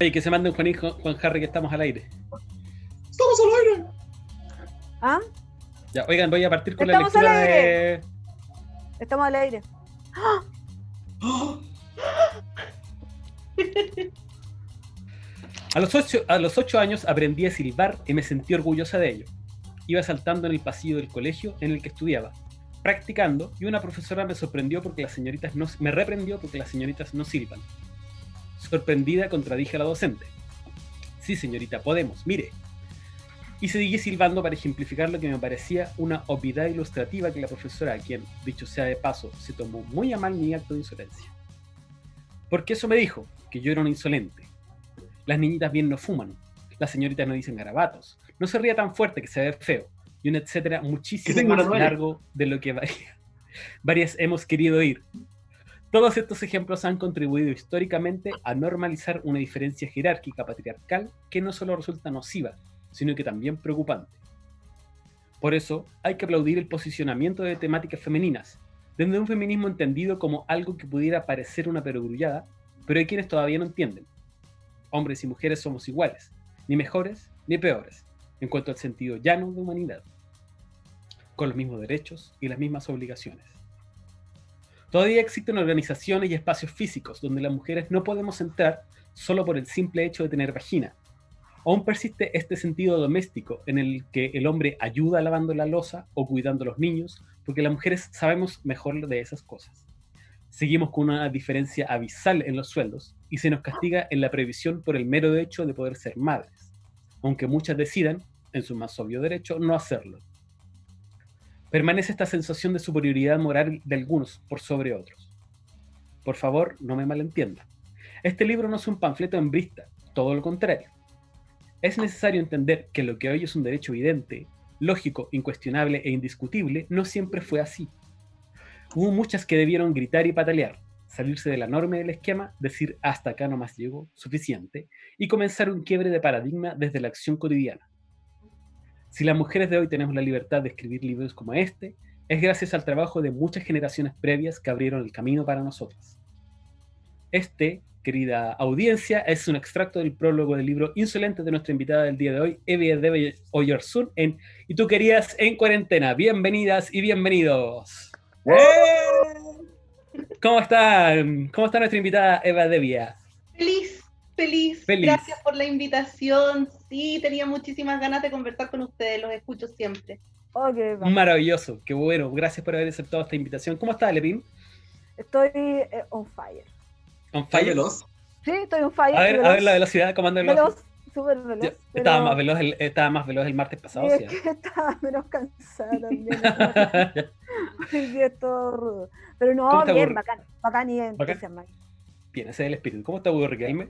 Oye, que se mande un Juan Harry, que estamos al aire. ¡Estamos al aire! ¿Ah? Ya, oigan, voy a partir con la ¡Estamos lectura al aire! de... Estamos al aire. ¡Ah! ¡Oh! A los 8 años aprendí a silbar y me sentí orgullosa de ello. Iba saltando en el pasillo del colegio en el que estudiaba, practicando, y una profesora me sorprendió porque las señoritas no, me reprendió porque las señoritas no silban. Sorprendida, contradije a la docente. Sí, señorita, podemos, mire. Y seguí silbando para ejemplificar lo que me parecía una obviedad ilustrativa que la profesora, a quien, dicho sea de paso, se tomó muy a mal mi acto de insolencia. Porque eso me dijo, que yo era un insolente. Las niñitas bien no fuman, las señoritas no dicen garabatos, no se ría tan fuerte que se ve feo, y un etcétera muchísimo más largo de lo que varias hemos querido oír. Todos estos ejemplos han contribuido históricamente a normalizar una diferencia jerárquica patriarcal que no solo resulta nociva, sino que también preocupante. Por eso, hay que aplaudir el posicionamiento de temáticas femeninas, desde un feminismo entendido como algo que pudiera parecer una perogrullada, pero hay quienes todavía no entienden. Hombres y mujeres somos iguales, ni mejores ni peores, en cuanto al sentido llano de humanidad, con los mismos derechos y las mismas obligaciones. Todavía existen organizaciones y espacios físicos donde las mujeres no podemos entrar solo por el simple hecho de tener vagina. Aún persiste este sentido doméstico en el que el hombre ayuda lavando la loza o cuidando a los niños, porque las mujeres sabemos mejor de esas cosas. Seguimos con una diferencia abisal en los sueldos y se nos castiga en la previsión por el mero hecho de poder ser madres, aunque muchas decidan, en su más obvio derecho, no hacerlo. Permanece esta sensación de superioridad moral de algunos por sobre otros. Por favor, no me malentiendan. Este libro no es un panfleto hembrista, todo lo contrario. Es necesario entender que lo que hoy es un derecho evidente, lógico, incuestionable e indiscutible, no siempre fue así. Hubo muchas que debieron gritar y patalear, salirse de la norma del esquema, decir hasta acá nomás llegó, suficiente, y comenzar un quiebre de paradigma desde la acción cotidiana. Si las mujeres de hoy tenemos la libertad de escribir libros como este, es gracias al trabajo de muchas generaciones previas que abrieron el camino para nosotras. Este, querida audiencia, es un extracto del prólogo del libro Insolente de nuestra invitada del día de hoy, Evie Debe Oyarsun, en Y tú querías en cuarentena. Bienvenidas y bienvenidos. ¿Cómo están? ¿Cómo está nuestra invitada Eva Devia? Feliz. Gracias por la invitación. Sí, tenía muchísimas ganas de conversar con ustedes, los escucho siempre. Okay, maravilloso, qué bueno. Gracias por haber aceptado esta invitación. ¿Cómo está, Lepín? Estoy on fire. ¿On fire? ¿Veloz? Sí, estoy on fire. A ver la velocidad, comando veloz. Súper veloz. Estaba más veloz el martes pasado. Sí, es que estaba menos cansada también. Hoy día es todo rudo. Pero no, bien, bacán y entusiasmado. Bien, ese es el espíritu. ¿Cómo está Hugo Riquelme?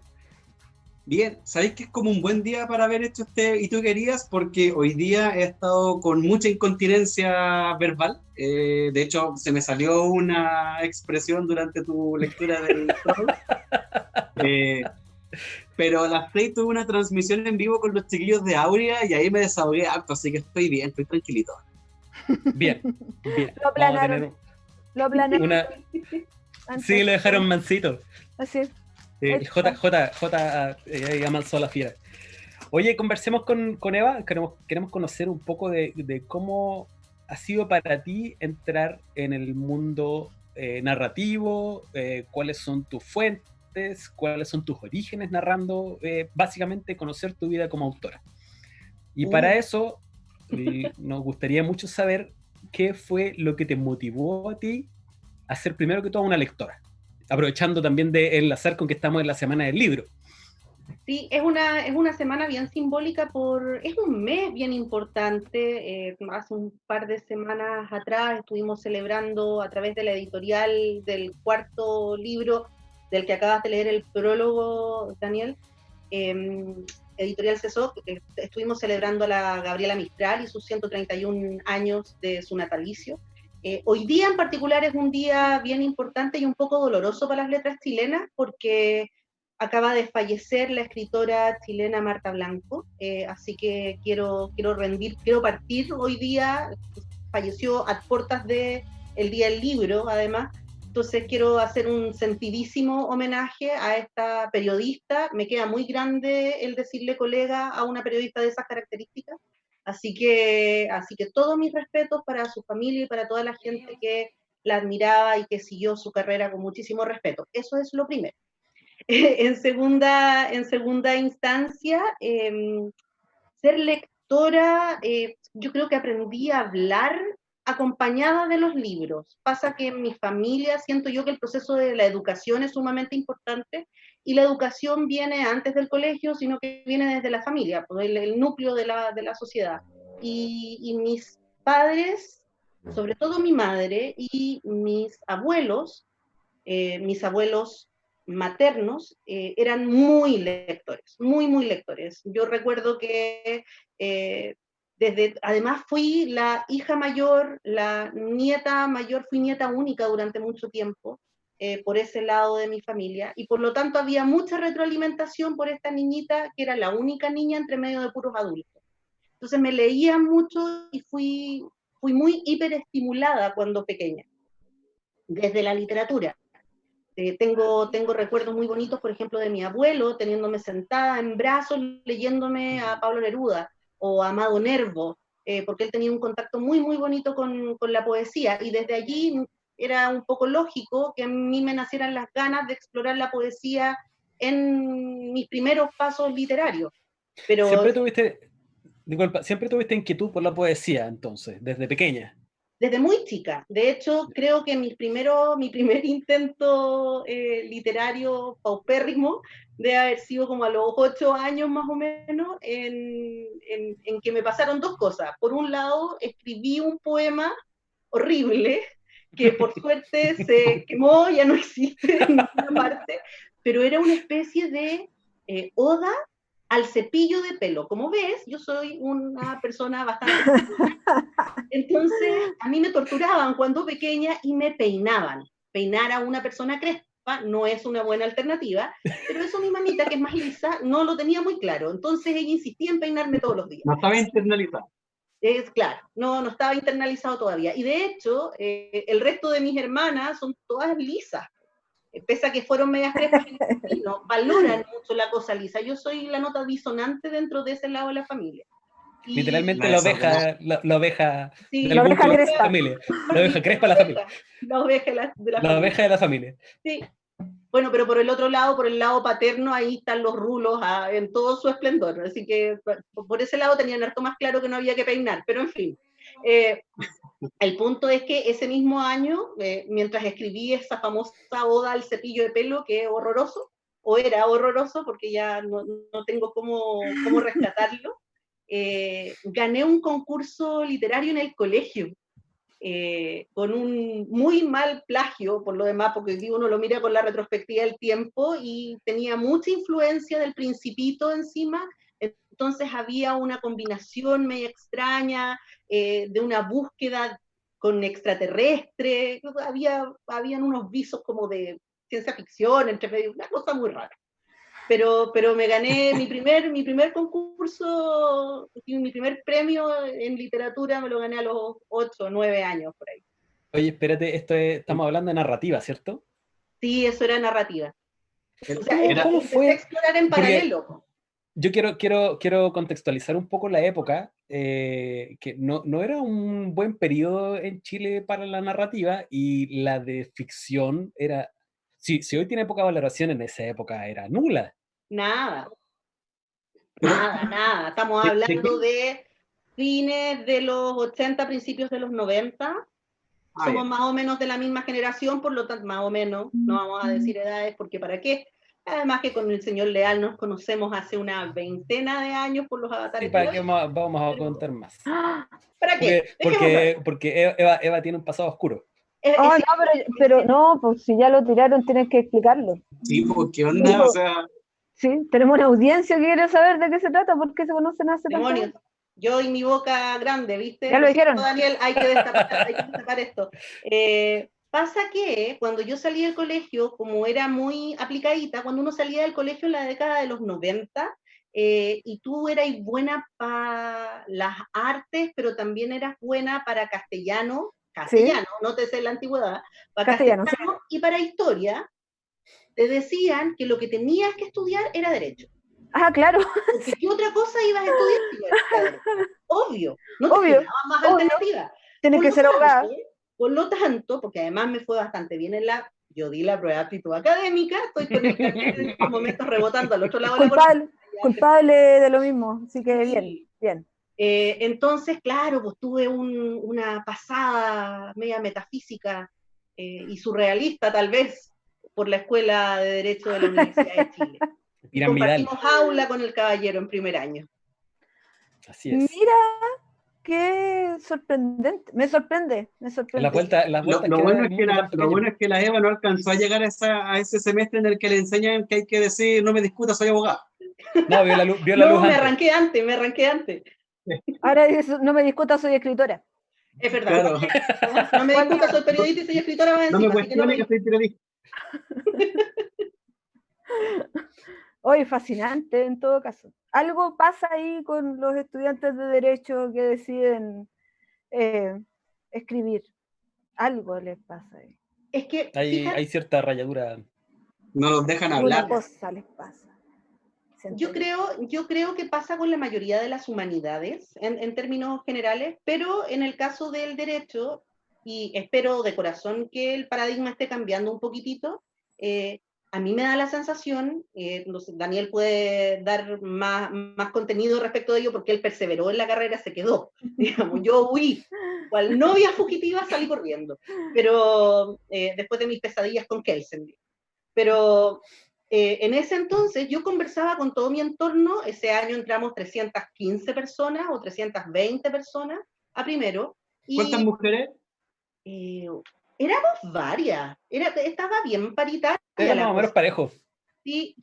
Bien, ¿sabéis que es como un buen día para haber hecho este Y tú querías? Porque hoy día he estado con mucha incontinencia verbal. De hecho, se me salió una expresión durante tu lectura del prólogo. Pero a las 6 tuve una transmisión en vivo con los chiquillos de Aurea y ahí me desahogué harto, así que estoy bien, estoy tranquilito. Bien. Lo planaron. Sí, le dejaron mansito. Así es. J amansó a la fiera. Oye, conversemos con Eva. Queremos conocer un poco de cómo ha sido para ti entrar en el mundo narrativo, cuáles son tus fuentes, cuáles son tus orígenes narrando, básicamente conocer tu vida como autora. Y para eso nos gustaría mucho saber qué fue lo que te motivó a ti a ser primero que todo una lectora, aprovechando también de enlazar con que estamos en la semana del libro. Sí, es una semana bien simbólica, es un mes bien importante. Hace un par de semanas atrás estuvimos celebrando a través de la editorial del cuarto libro, del que acabas de leer el prólogo, Daniel, editorial CESOC, estuvimos celebrando a la Gabriela Mistral y sus 131 años de su natalicio. Hoy día en particular es un día bien importante y un poco doloroso para las letras chilenas, porque acaba de fallecer la escritora chilena Marta Blanco, así que quiero partir hoy día. Falleció a puertas del Día del Libro, además, Entonces quiero hacer un sentidísimo homenaje a esta periodista. Me queda muy grande el decirle colega a una periodista de esas características. Así que todos mis respetos para su familia y para toda la gente que la admiraba y que siguió su carrera con muchísimo respeto. Eso es lo primero. En segunda instancia, ser lectora, yo creo que aprendí a hablar acompañada de los libros. Pasa que en mi familia siento yo que el proceso de la educación es sumamente importante y la educación viene antes del colegio, sino que viene desde la familia, pues, el núcleo de la sociedad. Y mis padres, sobre todo mi madre y mis abuelos maternos, eran muy lectores, muy, muy lectores. Yo recuerdo que además fui la hija mayor, la nieta mayor, fui nieta única durante mucho tiempo, por ese lado de mi familia, y por lo tanto había mucha retroalimentación por esta niñita, que era la única niña entre medio de puros adultos. Entonces me leía mucho y fui muy hiperestimulada cuando pequeña, desde la literatura. Tengo recuerdos muy bonitos, por ejemplo, de mi abuelo teniéndome sentada en brazos leyéndome a Pablo Neruda o a Amado Nervo, porque él tenía un contacto muy, muy bonito con la poesía, y desde allí era un poco lógico que a mí me nacieran las ganas de explorar la poesía en mis primeros pasos literarios. Pero siempre tuviste inquietud por la poesía, entonces, desde pequeña. desde muy chica. De hecho, creo que mi primer intento literario paupérrimo debe haber sido como a los 8 años más o menos, en que me pasaron dos cosas. Por un lado, escribí un poema horrible, que por suerte se quemó, ya no existe en ninguna parte, pero era una especie de oda al cepillo de pelo. Como ves, yo soy una persona bastante... Entonces, a mí me torturaban cuando pequeña y me peinaban. Peinar a una persona crespa no es una buena alternativa, pero eso mi mamita, que es más lisa, no lo tenía muy claro. Entonces ella insistía en peinarme todos los días. No estaba internalizado. Es claro, no estaba internalizado todavía. Y de hecho, el resto de mis hermanas son todas lisas. Pese a que fueron medias crespas, no, valoran mucho la cosa lisa. Yo soy la nota disonante dentro de ese lado de la familia. Y Literalmente la oveja sí, de la algún oveja club de crespa. la familia. La oveja crespa de la familia. La oveja de la La familia. oveja de la familia. Sí. Bueno, pero por el otro lado, por el lado paterno, ahí están los rulos en todo su esplendor. Así que por ese lado tenían harto más claro que no había que peinar. Pero en fin, el punto es que ese mismo año, mientras escribí esa famosa oda al cepillo de pelo, que es horroroso, o era horroroso porque ya no tengo cómo rescatarlo, gané un concurso literario en el colegio, con un muy mal plagio, por lo demás, porque uno lo mira con la retrospectiva del tiempo, y tenía mucha influencia del Principito encima. Entonces había una combinación media extraña, de una búsqueda con extraterrestre, habían unos visos como de ciencia ficción entre medio, una cosa muy rara. Pero me gané mi primer concurso, mi primer premio en literatura, me lo gané a los 8 o 9 años por ahí. Oye, espérate, estamos hablando de narrativa, ¿cierto? Sí, eso era narrativa. O sea, ¿Cómo empecé fue? a explorar en Porque paralelo. yo quiero contextualizar un poco la época, que no era un buen periodo en Chile para la narrativa, y la de ficción era, si hoy tiene poca valoración, en esa época era nula. Nada, Pero, nada. Estamos hablando de fines de los 80, principios de los 90. Somos más o menos de la misma generación, por lo tanto, más o menos, no vamos a decir edades, porque ¿para qué? Además que con el señor Leal nos conocemos hace una veintena de años por los Sí, avatares. ¿para qué vamos a contar más? ¿Para qué? Porque Eva tiene un pasado oscuro. Oh, no, pero no, pues si ya lo tiraron, tienes que explicarlo. sí, pues, ¿qué onda? O sea, Sí, tenemos una audiencia que quiere saber de qué se trata, por qué se conocen hace tanto demonios. tiempo. Yo y mi boca grande, ¿viste? Ya lo dijeron. Daniel, hay que destapar esto. Pasa que cuando yo salí del colegio, como era muy aplicadita, cuando uno salía del colegio en la década de los 90, y tú eras buena para las artes, pero también eras buena para castellano, castellano, nótese la antigüedad, para castellano, sí. y para historia, te decían que lo que tenías que estudiar era derecho. Ah, claro. Porque ¿qué otra cosa ibas a estudiar si no era derecho? Obvio, no te Obvio, quedaba más obvio. alternativa. Tienes que ser abogada. Por lo tanto, porque además me fue bastante bien yo di la prueba de aptitud académica, estoy con el carnet en estos momentos rebotando al otro lado de la cortina. Culpable de lo mismo, así que Sí. bien. Entonces, claro, pues tuve una pasada media metafísica y surrealista tal vez por la Escuela de Derecho de la Universidad de Chile. Y compartimos aula con el caballero en primer año. Así es. Mira, qué sorprendente. Me sorprende. Lo bueno es que la Eva no alcanzó a llegar a ese semestre en el que le enseñan que hay que decir, no me discuta, soy abogado. No, vio la luz me arranqué antes. Ahora no me discuta, soy escritora. Es verdad. Claro. No me discuta, soy periodista y soy escritora. No me cuestione que soy periodista. Hoy fascinante en todo caso. Algo pasa ahí con los estudiantes de Derecho que deciden escribir. Algo les pasa ahí. Es que hay cierta rayadura. No los dejan hablar. Una cosa les pasa. Yo creo que pasa con la mayoría de las humanidades en términos generales, pero en el caso del derecho, y espero de corazón que el paradigma esté cambiando un poquitito, a mí me da la sensación, Daniel puede dar más contenido respecto de ello porque él perseveró en la carrera, se quedó. Digamos, yo huí, cual novia fugitiva salí corriendo, pero después de mis pesadillas con Kelsen. Pero en ese entonces yo conversaba con todo mi entorno, ese año entramos 315 personas o 320 personas a primero. ¿Cuántas mujeres? Éramos varias, estaba bien paritaria. Era más o menos parejo. Sí.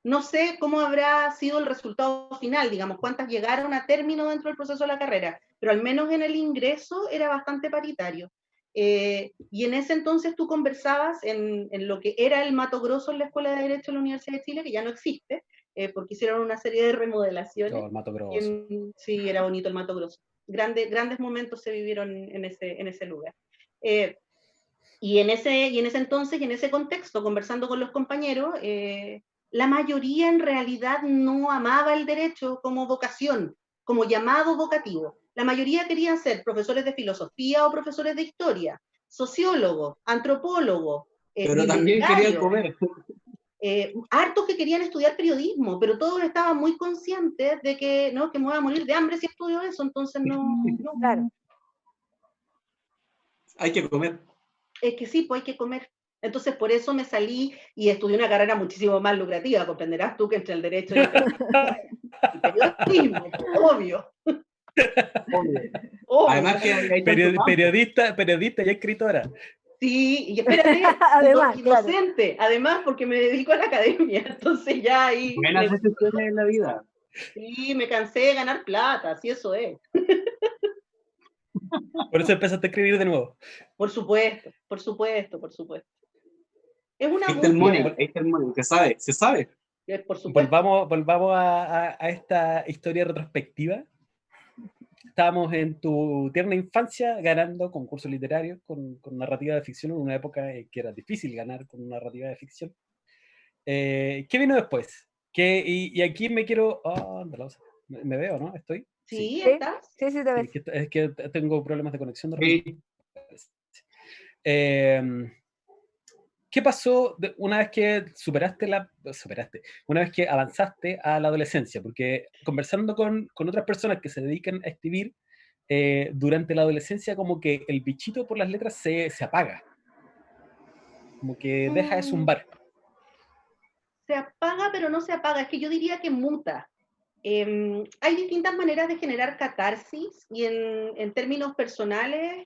No sé cómo habrá sido el resultado final, digamos, cuántas llegaron a término dentro del proceso de la carrera, pero al menos en el ingreso era bastante paritario. Y en ese entonces tú conversabas en lo que era el Mato Grosso en la Escuela de Derecho de la Universidad de Chile, que ya no existe, porque hicieron una serie de remodelaciones. El Mato Grosso. Sí, era bonito el Mato Grosso. Grandes momentos se vivieron en ese lugar. Y en ese entonces, y en ese contexto, conversando con los compañeros, la mayoría en realidad no amaba el derecho como vocación, como llamado vocativo. La mayoría querían ser profesores de filosofía o profesores de historia, sociólogos, antropólogos. Pero también querían comer. Hartos que querían estudiar periodismo, pero todos estaban muy conscientes de que me voy a morir de hambre si estudio eso, entonces no. Claro. Hay que comer. Es que sí, pues hay que comer. Entonces, por eso me salí y estudié una carrera muchísimo más lucrativa, comprenderás tú que entre el derecho y el periodismo, obvio. Además que hay periodista y escritora. Sí, y espérate, además, docente, además porque me dedico a la academia, entonces ya ahí... Buenas decisiones en la vida. Sí, me cansé de ganar plata, así eso es. Por eso empezaste a escribir de nuevo. Por supuesto. Es una ahí está el money, se sabe. Por supuesto. Volvamos a esta historia retrospectiva. Estábamos en tu tierna infancia ganando concursos literarios con narrativa de ficción en una época que era difícil ganar con narrativa de ficción. ¿Qué vino después? Y aquí me quiero... ¿Me veo, no? ¿Estoy? Sí, ¿estás? Sí, te ves. Es que tengo problemas de conexión de repente. ¿Qué pasó una vez que una vez que avanzaste a la adolescencia? Porque conversando con otras personas que se dedican a escribir, durante la adolescencia como que el bichito por las letras se apaga. Como que deja de zumbar. Se apaga, pero no se apaga. Es que yo diría que muta. Hay distintas maneras de generar catarsis y en términos personales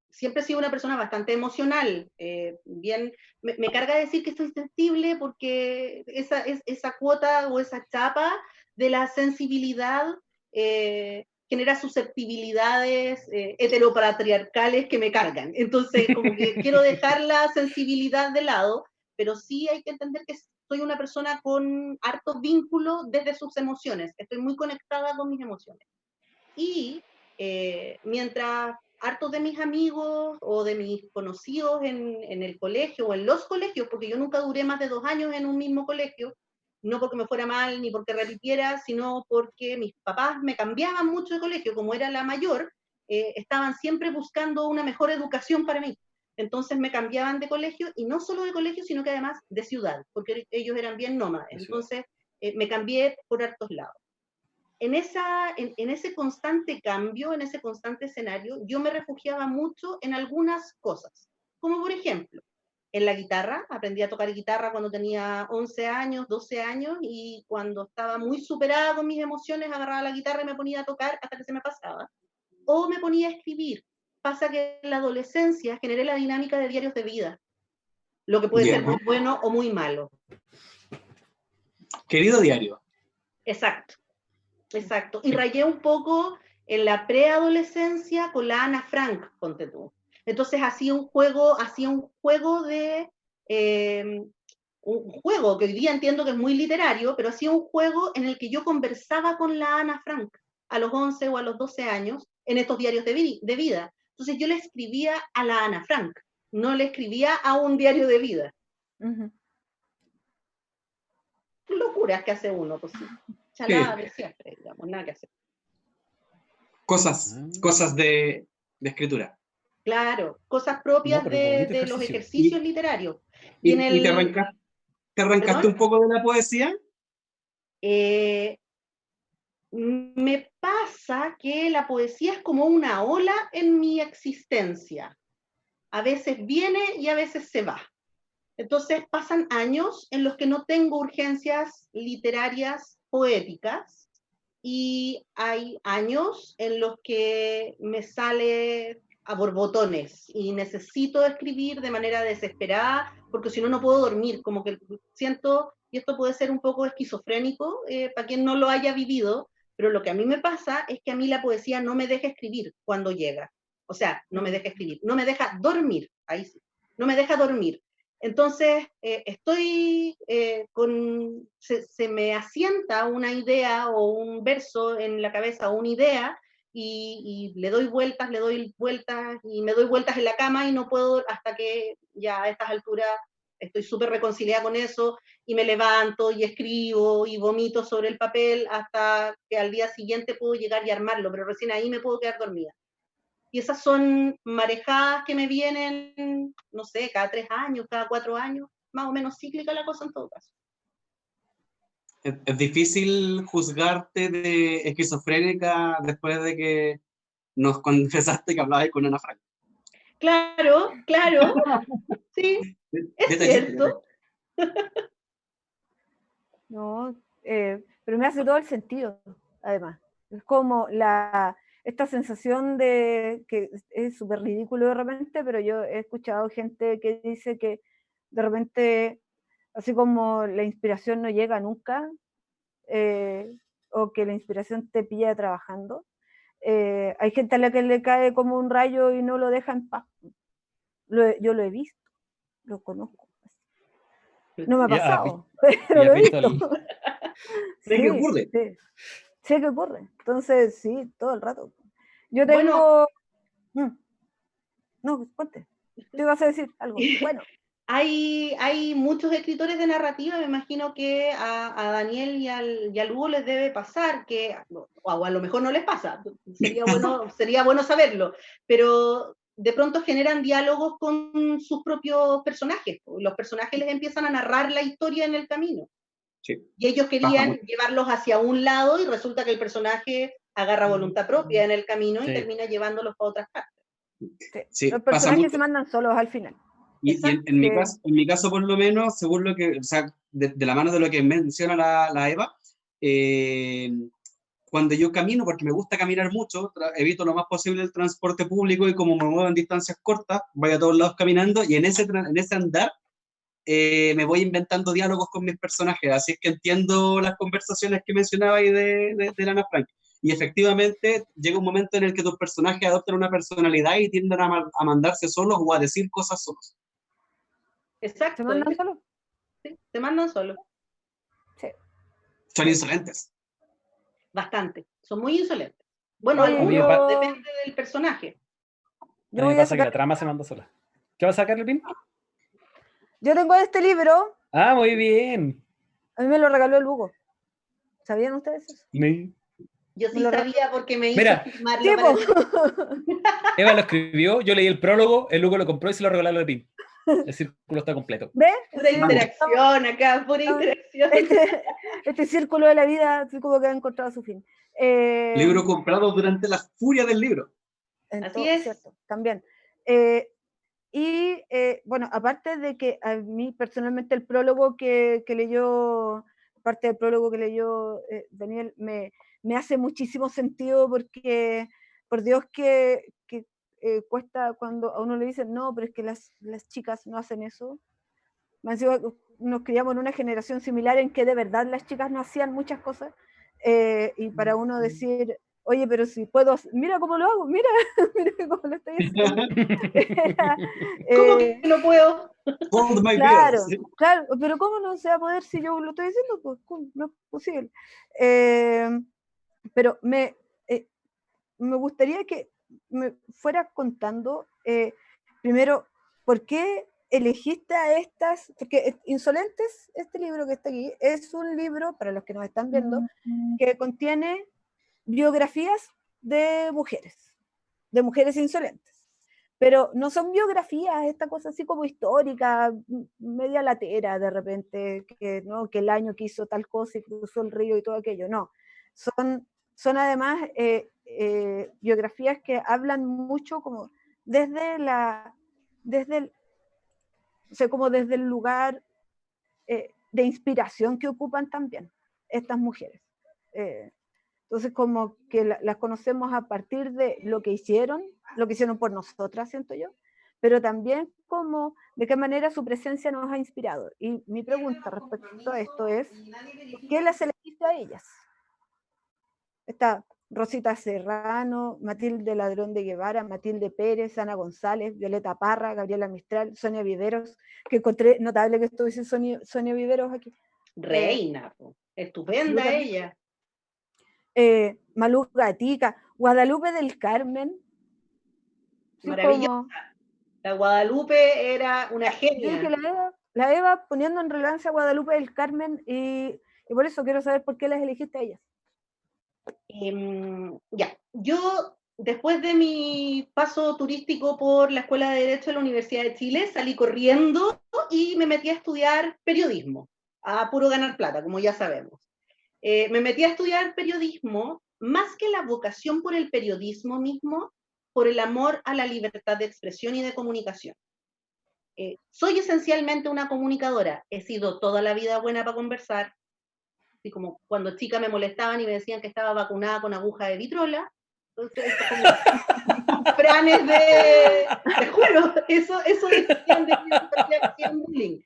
siempre he sido una persona bastante emocional. Bien, me carga decir que estoy sensible porque esa cuota o esa chapa de la sensibilidad genera susceptibilidades heteropatriarcales que me cargan. Entonces, como que quiero dejar la sensibilidad de lado, pero sí hay que entender que soy una persona con hartos vínculos desde sus emociones. Estoy muy conectada con mis emociones. Y mientras hartos de mis amigos o de mis conocidos en el colegio o en los colegios, porque yo nunca duré más de 2 años en un mismo colegio, no porque me fuera mal ni porque repitiera, sino porque mis papás me cambiaban mucho de colegio, como era la mayor, estaban siempre buscando una mejor educación para mí. Entonces me cambiaban de colegio, y no solo de colegio, sino que además de ciudad, porque ellos eran bien nómadas. Entonces me cambié por hartos lados. En ese constante cambio, en ese constante escenario, yo me refugiaba mucho en algunas cosas, como por ejemplo, en la guitarra. Aprendí a tocar guitarra cuando tenía 11 años, 12 años, y cuando estaba muy superada con mis emociones, agarraba la guitarra y me ponía a tocar hasta que se me pasaba. O me ponía a escribir. Pasa que en la adolescencia generé la dinámica de diarios de vida, lo que puede ser muy bueno o muy malo. Querido diario. Exacto. Exacto. Y rayé un poco en la preadolescencia con la Ana Frank, ponte tú. Entonces hacía un juego de, un juego que hoy día entiendo que es muy literario, pero hacía un juego en el que yo conversaba con la Ana Frank a los 11 o a los 12 años en estos diarios de vida. Entonces yo le escribía a la Ana Frank, no le escribía a un diario de vida. Locuras que hace uno, pues sí. Chalada de siempre, digamos, nada que hacer. Cosas de escritura. Claro, cosas propias de los ejercicios literarios. ¿Y te arrancaste un poco de la poesía? Me pasa que la poesía es como una ola en mi existencia. A veces viene y a veces se va. Entonces pasan años en los que no tengo urgencias literarias poéticas, y hay años en los que me sale a borbotones y necesito escribir de manera desesperada, porque si no, no puedo dormir. Como que siento, y esto puede ser un poco esquizofrénico para quien no lo haya vivido, pero lo que a mí me pasa es que a mí la poesía no me deja escribir cuando llega. O sea, no me deja escribir, no me deja dormir, ahí sí, no me deja dormir. Entonces, se me asienta una idea o un verso en la cabeza, o una idea, y le doy vueltas, y me doy vueltas en la cama, y no puedo, hasta que ya a estas alturas estoy súper reconciliada con eso, y me levanto y escribo y vomito sobre el papel hasta que al día siguiente puedo llegar y armarlo, pero recién ahí me puedo quedar dormida. Y esas son marejadas que me vienen, no sé, cada 3 años, cada 4 años, más o menos cíclica la cosa en todo caso. Es difícil juzgarte de esquizofrénica después de que nos confesaste que hablabas con Ana Frank. Claro, sí, es cierto. No, pero me hace todo el sentido, además. Es como esta sensación de que es súper ridículo de repente, pero yo he escuchado gente que dice que de repente, así como la inspiración no llega nunca, o que la inspiración te pilla trabajando, hay gente a la que le cae como un rayo y no lo deja en paz. Yo lo he visto, lo conozco. No me ha pasado, pero lo he visto. Sé que ocurre. Sé que ocurre. Entonces, sí, todo el rato. Yo tengo... No, cuente. Tú ibas a decir algo. Bueno. Hay muchos escritores de narrativa, me imagino que a Daniel y al Hugo les debe pasar, o a lo mejor no les pasa, sería bueno saberlo, pero de pronto generan diálogos con sus propios personajes. Los personajes les empiezan a narrar la historia en el camino. Sí. Y ellos querían llevarlos hacia un lado, y resulta que el personaje agarra voluntad propia en el camino y termina llevándolos para otras partes. Sí, los personajes se mandan solos al final. Y en mi caso, por lo menos, según lo que, o sea, de la mano de lo que menciona la Eva, cuando yo camino, porque me gusta caminar mucho, evito lo más posible el transporte público, y como me muevo en distancias cortas, voy a todos lados caminando, y en ese andar me voy inventando diálogos con mis personajes. Así es que entiendo las conversaciones que mencionaba ahí de Ana Frank. Y efectivamente llega un momento en el que tus personajes adoptan una personalidad y tienden a mandarse solos o a decir cosas solos. Exacto. ¿Se mandan solos? Sí, se mandan solos. Sí. Son insolentes. Bastante. Son muy insolentes. Bueno, algunos, depende del personaje. A mí me pasa que la trama se manda sola. ¿Qué va a sacar el pin? Yo tengo este libro. Ah, muy bien. A mí me lo regaló el Hugo. ¿Sabían ustedes eso? Yo sí sabía porque me hizo Mira, firmarlo para el... Eva lo escribió, yo leí el prólogo, el Hugo lo compró y se lo regaló a Pin. El círculo está completo. ¿Ves? Pura interacción acá, pura interacción. Este círculo de la vida, así como que ha encontrado su fin. Libro comprado durante la furia del libro. Así es. Cierto, también. Bueno, aparte de que a mí personalmente el prólogo que leyó, parte del prólogo que leyó Daniel, me hace muchísimo sentido porque, por Dios, que cuesta cuando a uno le dicen, no, pero es que las chicas no hacen eso. Nos criamos en una generación similar en que de verdad las chicas no hacían muchas cosas, y para uno decir, oye, pero si puedo, mira cómo lo hago, mira cómo lo estoy haciendo. ¿Cómo que no puedo? Claro, pero ¿cómo no se va a poder si yo lo estoy diciendo? Pues no es posible. Pero me gustaría que me fuera contando, primero, ¿por qué elegiste a estas? Porque Insolentes, este libro que está aquí, es un libro, para los que nos están viendo, que contiene biografías de mujeres insolentes. Pero no son biografías, esta cosa así como histórica, media latera de repente, que el año que hizo tal cosa y cruzó el río y todo aquello, no. Son además biografías que hablan mucho como desde el lugar de inspiración que ocupan también estas mujeres. Entonces como que las conocemos a partir de lo que hicieron por nosotras, siento yo, pero también como de qué manera su presencia nos ha inspirado. Y mi pregunta respecto a esto es, ¿por qué las elegiste a ellas? Está Rosita Serrano, Matilde Ladrón de Guevara, Matilde Pérez, Ana González, Violeta Parra, Gabriela Mistral, Sonia Viveros, que encontré notable que estuviese Sonia Viveros aquí. Reina, estupenda ella. Malú Gatica, Guadalupe del Carmen. Maravillosa. Como... La Guadalupe era una genia. Yo dije, la Eva poniendo en relevancia a Guadalupe del Carmen, y por eso quiero saber por qué las elegiste a ellas. Yo después de mi paso turístico por la Escuela de Derecho de la Universidad de Chile, salí corriendo y me metí a estudiar periodismo, a puro ganar plata, como ya sabemos. Me metí a estudiar periodismo, más que la vocación por el periodismo mismo, por el amor a la libertad de expresión y de comunicación. Soy esencialmente una comunicadora, he sido toda la vida buena para conversar, así como cuando chica me molestaban y me decían que estaba vacunada con aguja de vitrola, entonces como franes te juro, eso decían de mí, hacían bullying.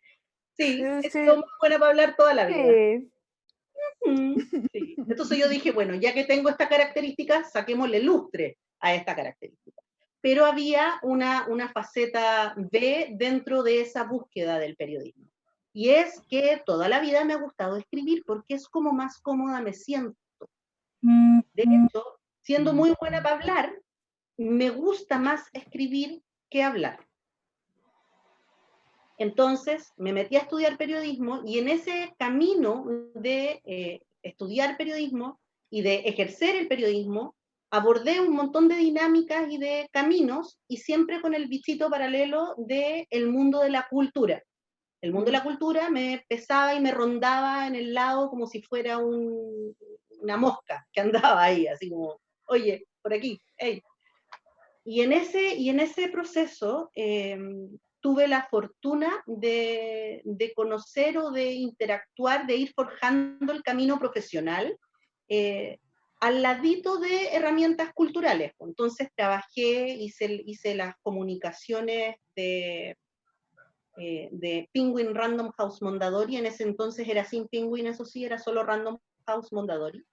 Sí, he sido muy buena para hablar toda la vida. Sí. Entonces yo dije, bueno, ya que tengo esta característica, saquémosle lustre a esta característica. Pero había una faceta B dentro de esa búsqueda del periodismo. Y es que toda la vida me ha gustado escribir porque es como más cómoda me siento. De hecho, siendo muy buena para hablar, me gusta más escribir que hablar. Entonces me metí a estudiar periodismo y en ese camino de estudiar periodismo y de ejercer el periodismo, abordé un montón de dinámicas y de caminos y siempre con el bichito paralelo del mundo de la cultura. El mundo de la cultura me pesaba y me rondaba en el lado como si fuera una mosca que andaba ahí, así como, oye, por aquí, hey. Y en ese proceso tuve la fortuna de conocer o de interactuar, de ir forjando el camino profesional al ladito de herramientas culturales. Entonces trabajé, hice las comunicaciones de Penguin Random House Mondadori, en ese entonces era sin Penguin, eso sí, era solo Random House Mondadori.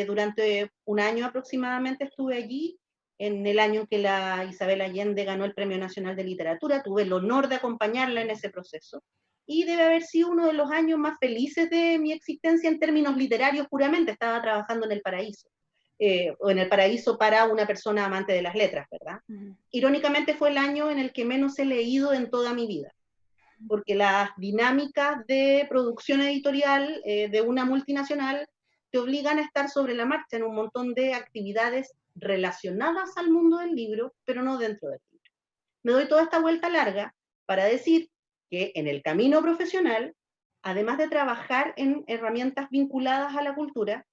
Durante un año aproximadamente estuve allí, en el año en que la Isabel Allende ganó el Premio Nacional de Literatura, tuve el honor de acompañarla en ese proceso, y debe haber sido uno de los años más felices de mi existencia en términos literarios puramente, estaba trabajando en El Paraíso. o en el paraíso para una persona amante de las letras, ¿verdad? Irónicamente fue el año en el que menos he leído en toda mi vida, porque las dinámicas de producción editorial de una multinacional te obligan a estar sobre la marcha en un montón de actividades relacionadas al mundo del libro, pero no dentro del libro. Me doy toda esta vuelta larga para decir que en el camino profesional, además de trabajar en herramientas vinculadas a la cultura,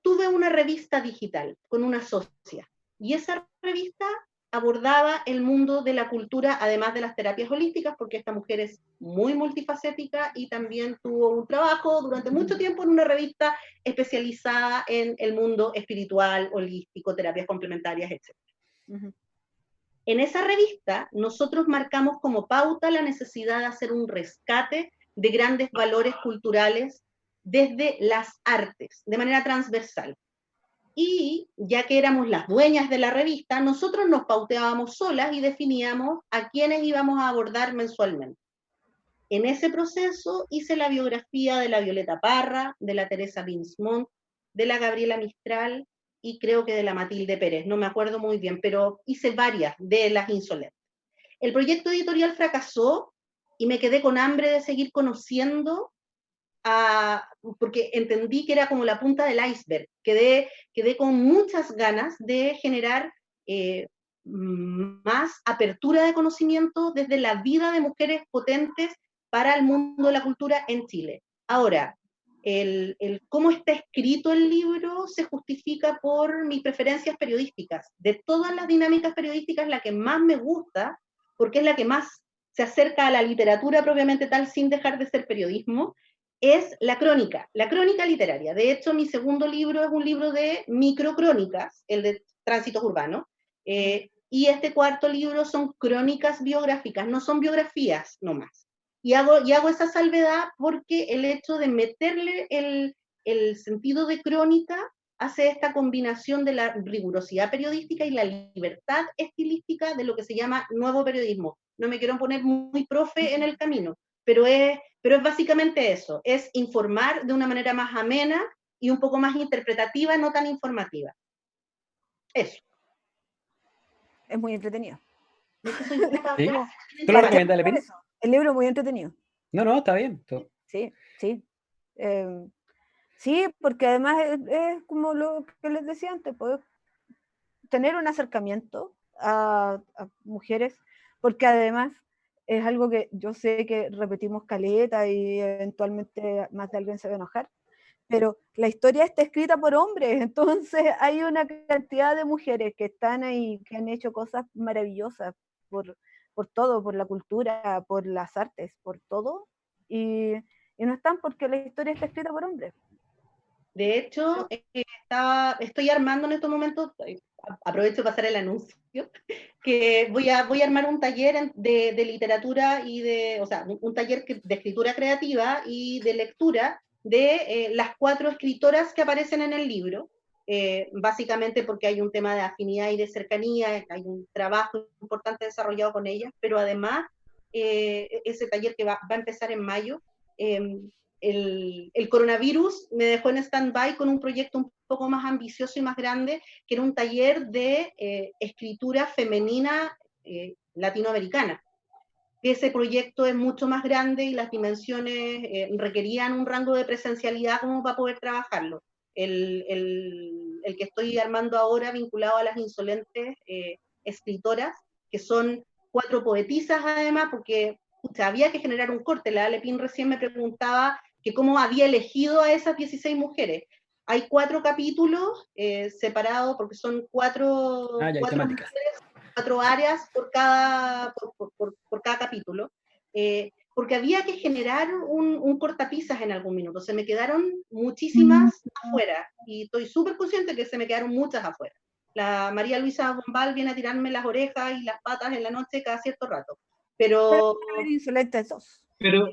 tuve una revista digital con una socia, y esa revista abordaba el mundo de la cultura, además de las terapias holísticas, porque esta mujer es muy multifacética y también tuvo un trabajo durante mucho tiempo en una revista especializada en el mundo espiritual, holístico, terapias complementarias, etc. En esa revista, nosotros marcamos como pauta la necesidad de hacer un rescate de grandes valores culturales desde las artes, de manera transversal. Y ya que éramos las dueñas de la revista, nosotros nos pauteábamos solas y definíamos a quiénes íbamos a abordar mensualmente. En ese proceso hice la biografía de la Violeta Parra, de la Teresa Binsmont, de la Gabriela Mistral y creo que de la Matilde Pérez, no me acuerdo muy bien, pero hice varias de las insolentes. El proyecto editorial fracasó y me quedé con hambre de seguir conociendo, porque entendí que era como la punta del iceberg. Quedé con muchas ganas de generar más apertura de conocimiento desde la vida de mujeres potentes para el mundo de la cultura en Chile. Ahora, el cómo está escrito el libro se justifica por mis preferencias periodísticas. De todas las dinámicas periodísticas, la que más me gusta, porque es la que más se acerca a la literatura propiamente tal, sin dejar de ser periodismo, es la crónica literaria. De hecho, mi segundo libro es un libro de microcrónicas, el de Tránsitos Urbanos, y este cuarto libro son crónicas biográficas, no son biografías nomás. Y hago esa salvedad porque el hecho de meterle el sentido de crónica hace esta combinación de la rigurosidad periodística y la libertad estilística de lo que se llama nuevo periodismo. No me quiero poner muy profe en el camino, pero es básicamente eso, es informar de una manera más amena y un poco más interpretativa, no tan informativa. Eso. Es muy entretenido. ¿Sí? ¿Tú lo recomiendas, Lepin? El libro es muy entretenido. No, está bien. Sí. Sí, porque además es como lo que les decía antes, poder tener un acercamiento a mujeres, porque además es algo que yo sé que repetimos caleta y eventualmente más de alguien se va a enojar, pero la historia está escrita por hombres, entonces hay una cantidad de mujeres que están ahí, que han hecho cosas maravillosas por todo, por la cultura, por las artes, por todo, y no están porque la historia está escrita por hombres. De hecho, estoy armando en estos momentos, aprovecho de pasar el anuncio, que voy a armar un taller de literatura o sea, un taller de escritura creativa y de lectura de las 4 escritoras que aparecen en el libro, básicamente porque hay un tema de afinidad y de cercanía, hay un trabajo importante desarrollado con ellas, pero además ese taller que va a empezar en mayo, el coronavirus me dejó en stand-by con un proyecto un poco más ambicioso y más grande, que era un taller de escritura femenina latinoamericana. Ese proyecto es mucho más grande y las dimensiones requerían un rango de presencialidad como para poder trabajarlo. El que estoy armando ahora, vinculado a las insolentes escritoras, que son 4 poetisas además, porque había que generar un corte. La Lepin recién me preguntaba que cómo había elegido a esas 16 mujeres. Hay 4 capítulos separados, porque son 4 mujeres, 4 áreas por cada capítulo, porque había que generar un cortapisas en algún minuto. Se me quedaron muchísimas afuera, y estoy súper consciente que se me quedaron muchas afuera. La María Luisa Bombal viene a tirarme las orejas y las patas en la noche cada cierto rato. Pero Insolentes 2. Pero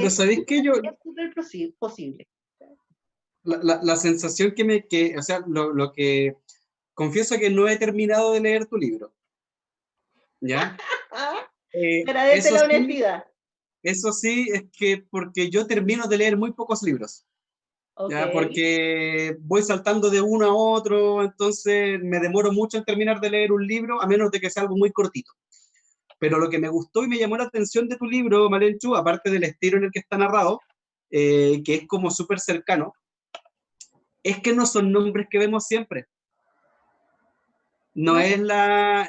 ¿sabéis qué? Es súper posible. La sensación o sea, lo que confieso que no he terminado de leer tu libro. ¿Ya? Agradece la honestidad. Eso sí, es que porque yo termino de leer muy pocos libros. Ok. ¿ya? Porque voy saltando de uno a otro, entonces me demoro mucho en terminar de leer un libro, a menos de que sea algo muy cortito. Pero lo que me gustó y me llamó la atención de tu libro, Malenchu, aparte del estilo en el que está narrado, que es como súper cercano, es que no son nombres que vemos siempre. No No, es,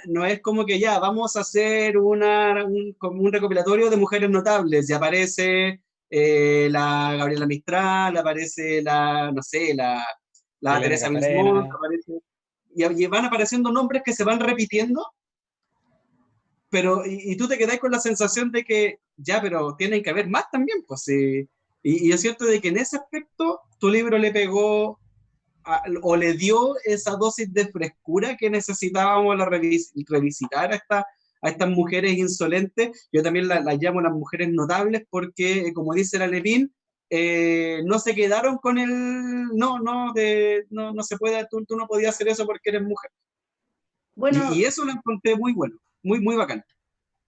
no es como que ya, vamos a hacer como un recopilatorio de mujeres notables, y aparece la Gabriela Mistral, aparece no sé, la Elena Teresa Mismont, Cafarena. y van apareciendo nombres que se van repitiendo, pero y tú te quedás con la sensación de que ya, pero tienen que haber más también, pues sí. Y yo siento de que en ese aspecto tu libro le pegó o le dio esa dosis de frescura que necesitábamos revisitar a estas mujeres insolentes. Yo también las llamo las mujeres notables porque, como dice la Levin, no se quedaron con el no se puede, tú no podías hacer eso porque eres mujer. bueno, Y eso lo encontré muy bueno, muy, muy bacán.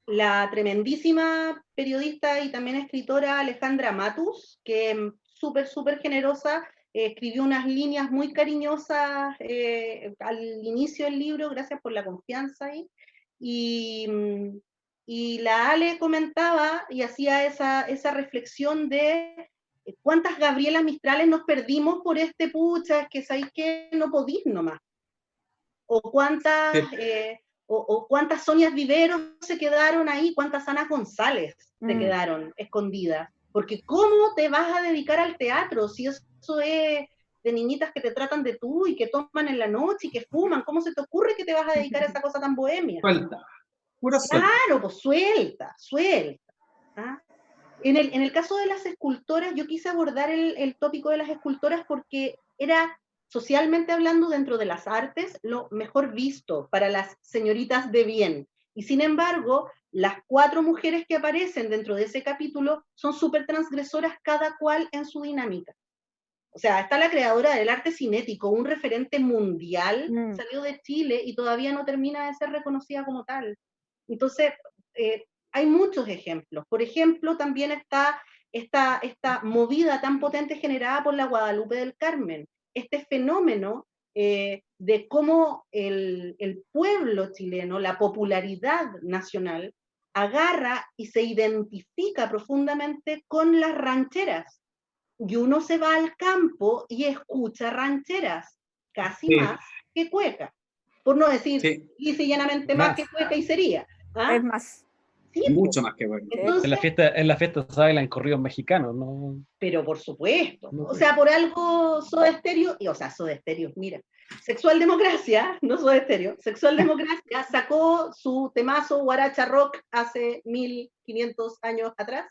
la tremendísima periodista y también escritora Alejandra Matus, que súper, súper generosa, escribió unas líneas muy cariñosas al inicio del libro, gracias por la confianza ahí. Y, y la Ale comentaba y hacía esa reflexión de cuántas Gabrielas Mistrales nos perdimos por este pucha, es que sabéis que no podís nomás. O cuántas, Sí. o cuántas Sonias Viveros se quedaron ahí, cuántas Ana González se Mm. quedaron escondidas. Porque ¿cómo te vas a dedicar al teatro si eso es de niñitas que te tratan de tú y que toman en la noche y que fuman? ¿Cómo se te ocurre que te vas a dedicar a esa cosa tan bohemia? Suelta, pura suelta. Claro, pues suelta, suelta. ¿Ah? En el caso de las escultoras, yo quise abordar el tópico de las escultoras porque era, socialmente hablando, dentro de las artes, lo mejor visto para las señoritas de bien. Y sin embargo, las 4 mujeres que aparecen dentro de ese capítulo son súper transgresoras, cada cual en su dinámica. O sea, está la creadora del arte cinético, un referente mundial, salió de Chile y todavía no termina de ser reconocida como tal. Entonces, hay muchos ejemplos. Por ejemplo, también está esta movida tan potente generada por la Guadalupe del Carmen, este fenómeno de cómo el pueblo chileno, la popularidad nacional, agarra y se identifica profundamente con las rancheras. Y uno se va al campo y escucha rancheras, casi Sí, más que cueca. Por no decir sí, lisa y llanamente más Más. que cueca y sería. ¿Ah? Es más. Sí, mucho más que bueno. entonces, En la fiesta se bailan corridos mexicanos, ¿no? pero por supuesto. No O sé. sea, por algo Soda Stereo, o sea, Soda Stereo, mira, Sexual Democracia, no Soda Stereo, Sexual Democracia sacó su temazo Guaracha Rock hace 1500 años atrás.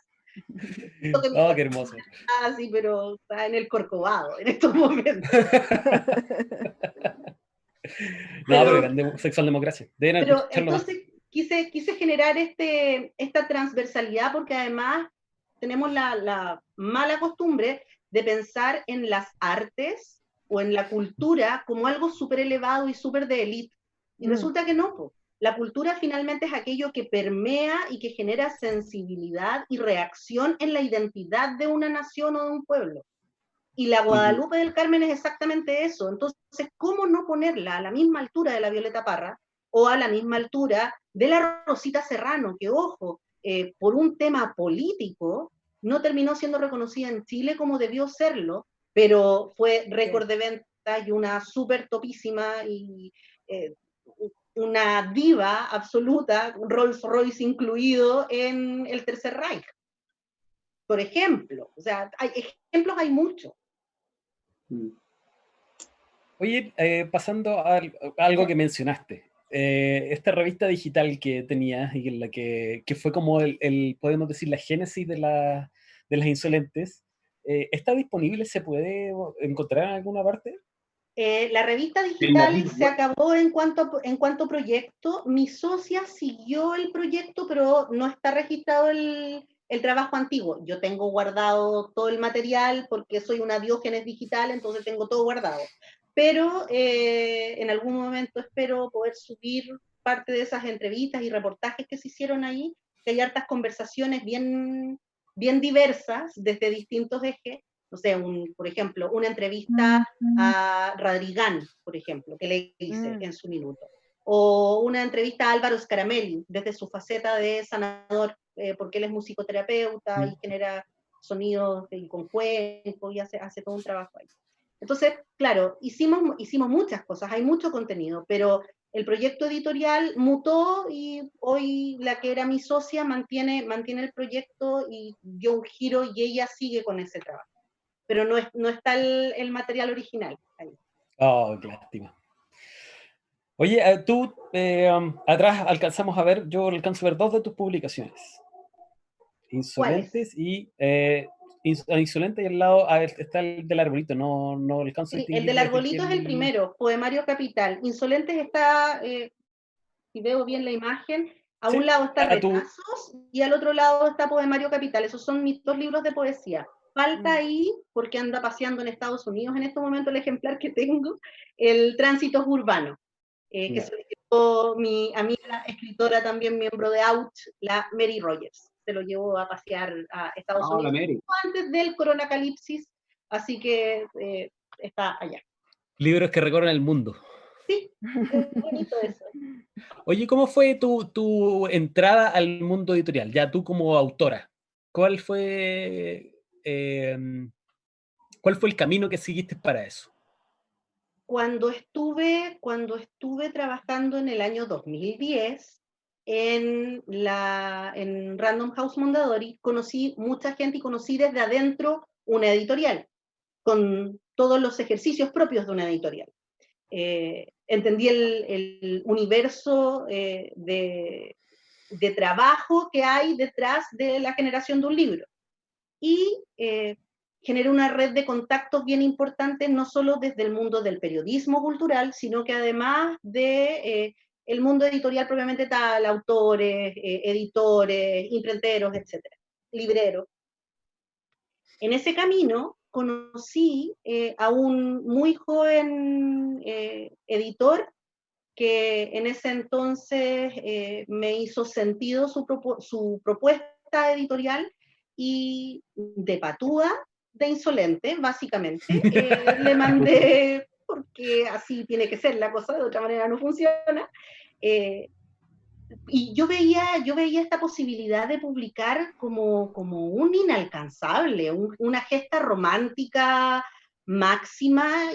Oh, qué hermoso. Ah, sí, pero está en el Corcovado en estos momentos. No, pero Pero, grande sexual democracia. Deben pero escucharlo más. entonces quise generar esta transversalidad porque además tenemos la mala costumbre de pensar en las artes o en la cultura como algo súper elevado y súper de élite. Y resulta que no, po. La cultura finalmente es aquello que permea y que genera sensibilidad y reacción en la identidad de una nación o de un pueblo. Y la Guadalupe del Carmen es exactamente eso. Entonces, ¿cómo no ponerla a la misma altura de la Violeta Parra o a la misma altura de la Rosita Serrano, que, ojo, por un tema político, no terminó siendo reconocida en Chile como debió serlo, pero fue récord de ventas y una súper topísima y una diva absoluta, Rolls Royce incluido en el Tercer Reich, por ejemplo. O sea, ejemplos hay muchos. Oye, pasando a algo que mencionaste. Esta revista digital que tenías y en la que fue como podemos decir, la génesis de las insolentes, ¿está disponible? ¿Se puede encontrar en alguna parte? La revista digital se acabó en cuanto proyecto. Mi socia siguió el proyecto, pero no está registrado el trabajo antiguo. Yo tengo guardado todo el material porque soy una diógenes digital, entonces tengo todo guardado. Pero en algún momento espero poder subir parte de esas entrevistas y reportajes que se hicieron ahí, que hay hartas conversaciones bien diversas desde distintos ejes, no sé, por ejemplo, una entrevista a Radrigán, por ejemplo, que le hice en su minuto, o una entrevista a Álvaro Scaramelli, desde su faceta de sanador, porque él es musicoterapeuta y genera sonidos con cuenco y hace todo un trabajo ahí. Entonces, claro, hicimos muchas cosas, hay mucho contenido, pero el proyecto editorial mutó y hoy la que era mi socia mantiene el proyecto y dio un giro y ella sigue con ese trabajo. Pero no está el material original ahí. Oh, qué lástima. Oye, tú, atrás alcanzamos a ver, yo alcanzo a ver 2 de tus publicaciones. Insolentes y... Insolente y al lado está el del arbolito, no alcanzo a Sí, el distinguir del desde arbolito es el primero, Poemario Capital. Insolentes está, si veo bien la imagen, a Sí, un lado está a tu... Retazos y al otro lado está Poemario Capital. Esos son mis 2 libros de poesía. Falta ahí, porque anda paseando en Estados Unidos en este momento el ejemplar que tengo, el Tránsito Urbano, que solicitó mi amiga escritora, también miembro de Ouch, la Mary Rogers. Se lo llevó a pasear a Estados Unidos antes del coronacalipsis, así que está allá. Libros que recorren el mundo. Sí, es bonito eso. Oye, ¿cómo fue tu entrada al mundo editorial? Ya tú como autora, ¿cuál fue el camino que seguiste para eso? Cuando estuve trabajando en el año 2010 en Random House Mondadori, conocí mucha gente y conocí desde adentro una editorial, con todos los ejercicios propios de una editorial. Entendí el universo de trabajo que hay detrás de la generación de un libro. Y generé una red de contactos bien importantes, no solo desde el mundo del periodismo cultural, sino que además de el mundo editorial propiamente tal, autores, editores, imprenteros, etcétera, libreros. En ese camino conocí a un muy joven editor que en ese entonces me hizo sentido su propuesta editorial y de patúa, de insolente, básicamente, le mandé, porque así tiene que ser la cosa, de otra manera no funciona, y yo veía esta posibilidad de publicar como un inalcanzable, una gesta romántica máxima,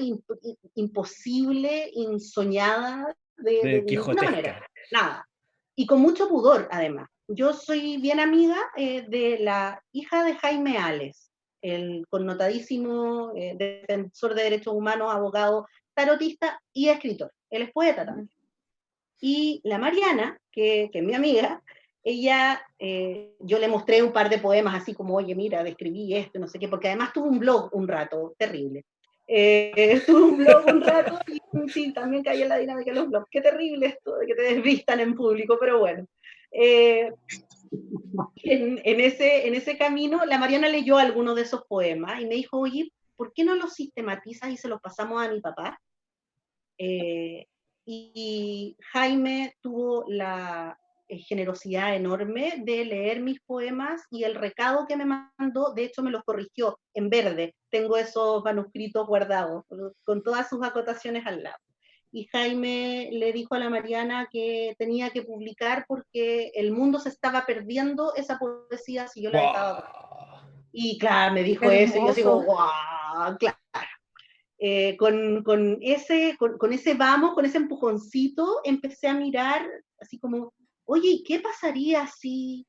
imposible, insoñada, de ninguna manera, nada. Y con mucho pudor, además. Yo soy bien amiga de la hija de Jaime Ales, el connotadísimo defensor de derechos humanos, abogado, tarotista y escritor. Él es poeta también. Y la Mariana, que es mi amiga, ella, yo le mostré un par de poemas así como, oye, mira, describí esto, no sé qué, porque además tuve un blog un rato, terrible. Tuve un blog un rato y sí, también caí en la dinámica de los blogs. Qué terrible esto de que te desvistan en público, pero bueno. En ese camino, la Mariana leyó algunos de esos poemas y me dijo, oye, ¿por qué no los sistematizas y se los pasamos a mi papá? Y Jaime tuvo la generosidad enorme de leer mis poemas y el recado que me mandó, de hecho me los corrigió en verde, tengo esos manuscritos guardados, con todas sus acotaciones al lado. Y Jaime le dijo a la Mariana que tenía que publicar porque el mundo se estaba perdiendo esa poesía si yo la dejaba. Y claro, me dijo eso, y yo digo, guau, claro. Con ese vamos, con ese empujoncito, empecé a mirar así como, oye, ¿y qué pasaría si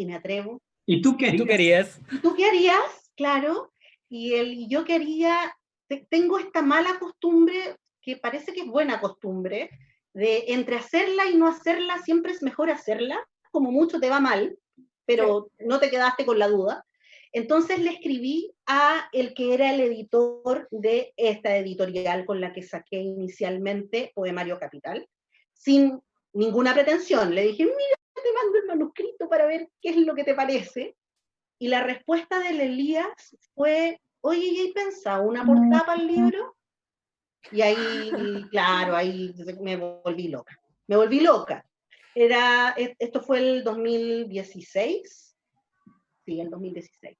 me atrevo? ¿Y tú qué querías? ¿Y tú qué harías? Claro. Y yo quería, tengo esta mala costumbre, que parece que es buena costumbre, de entre hacerla y no hacerla, siempre es mejor hacerla, como mucho te va mal, pero no te quedaste con la duda. Entonces le escribí a el que era el editor de esta editorial con la que saqué inicialmente Poemario Capital, sin ninguna pretensión. Le dije, mira, te mando el manuscrito para ver qué es lo que te parece. Y la respuesta del Elías fue, oye, ¿y hay pensado una portada para el libro? Y ahí, claro, ahí me volví loca. Me volví loca. Esto fue el 2016. Sí, el 2016.